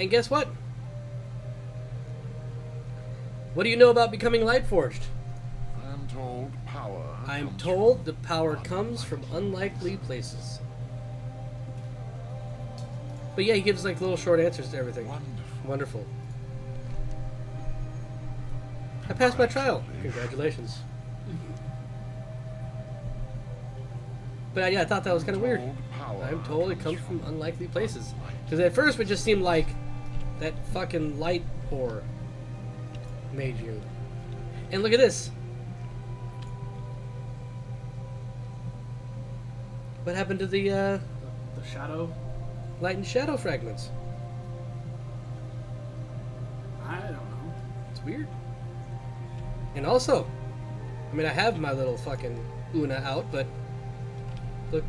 And guess what? What do you know about becoming Lightforged? I'm told power. I'm comes told from the power comes from unlikely places. But yeah, he gives like little short answers to everything. Wonderful. Wonderful. I passed my trial. Congratulations. But yeah, I thought that was kind of weird. I'm told it comes from unlikely places. Because at first it just seemed like that fucking light ore made you. And look at this. What happened to the The shadow. light and shadow fragments? I don't know. It's weird. And also, I mean, I have my little fucking Una out, but look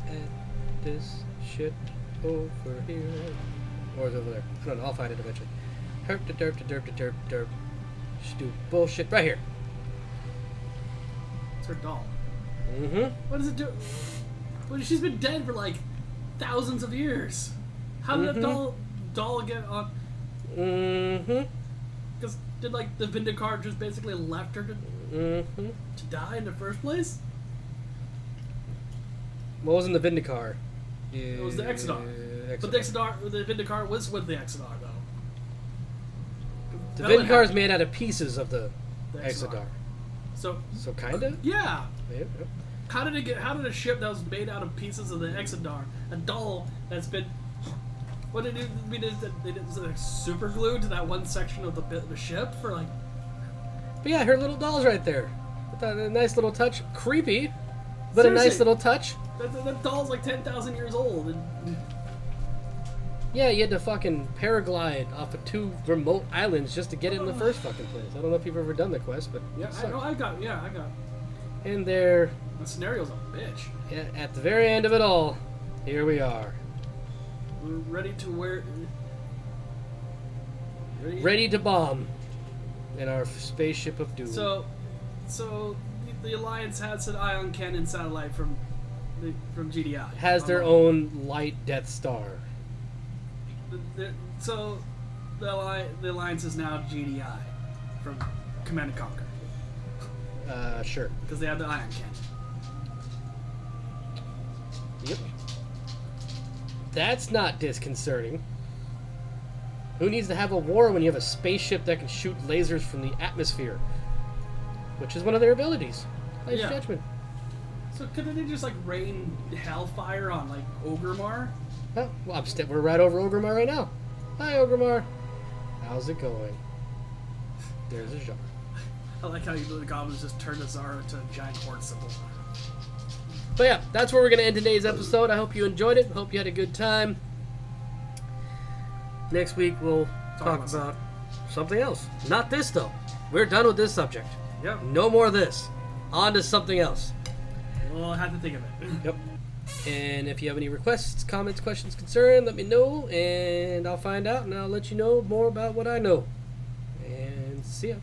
at this shit over here. Or is it over there? I don't know. I'll find it eventually. Herp de derp de derp de derp de derp. Just do bullshit right here. It's her doll. Mm-hmm. What does it do? Well, she's been dead for like thousands of years. How did that doll get on? Mm-hmm. Because did like the Vindicar just basically left her to die in the first place? What was in the Vindicar? It was the Exodar. But the Vindicar was with the Exodar though. The That would Vindicar is happen. made out of pieces of the The Exodar. So So kinda? yeah. Yeah. How did a ship that was made out of pieces of the Exodar, a doll that's been, what did it mean? Is it like super glued to that one section of the ship for like? But yeah, her little doll's right there. I thought a nice little touch. Creepy, but a nice Seriously. little touch. That doll's like 10,000 years old. And Yeah, you had to fucking paraglide off of 2 remote islands just to get it in the first fucking place. I don't know if you've ever done the quest, but yeah, it I know. sucked. I got. And there, The scenario's a bitch. at the very end of it all, here we are. We're ready to wear. Ready to bomb in our spaceship of doom. So the Alliance has an ion cannon satellite from GDI. has their own light Death Star. So the Alliance is now GDI from Command and Conquer Sure. because they have the ion cannon. Yep. That's not disconcerting. Who needs to have a war when you have a spaceship that can shoot lasers from the atmosphere? Which is one of their abilities. Nice Yeah. judgment. So couldn't they just like rain hellfire on like Ogremar? Oh, well, we're right over Ogremar right now. Hi, Ogremar. How's it going? There's a jar. I like how the goblins just turned the Zara into a giant horde symbol. But yeah, that's where we're going to end today's episode. I hope you enjoyed it. Hope you had a good time. Next week, we'll talk about something else. Not this, though. We're done with this subject. Yep. No more of this. On to something else. Well, I have to think of it. Yep. And if you have any requests, comments, questions, concerns, let me know, and I'll find out, and I'll let you know more about what I know. And see ya.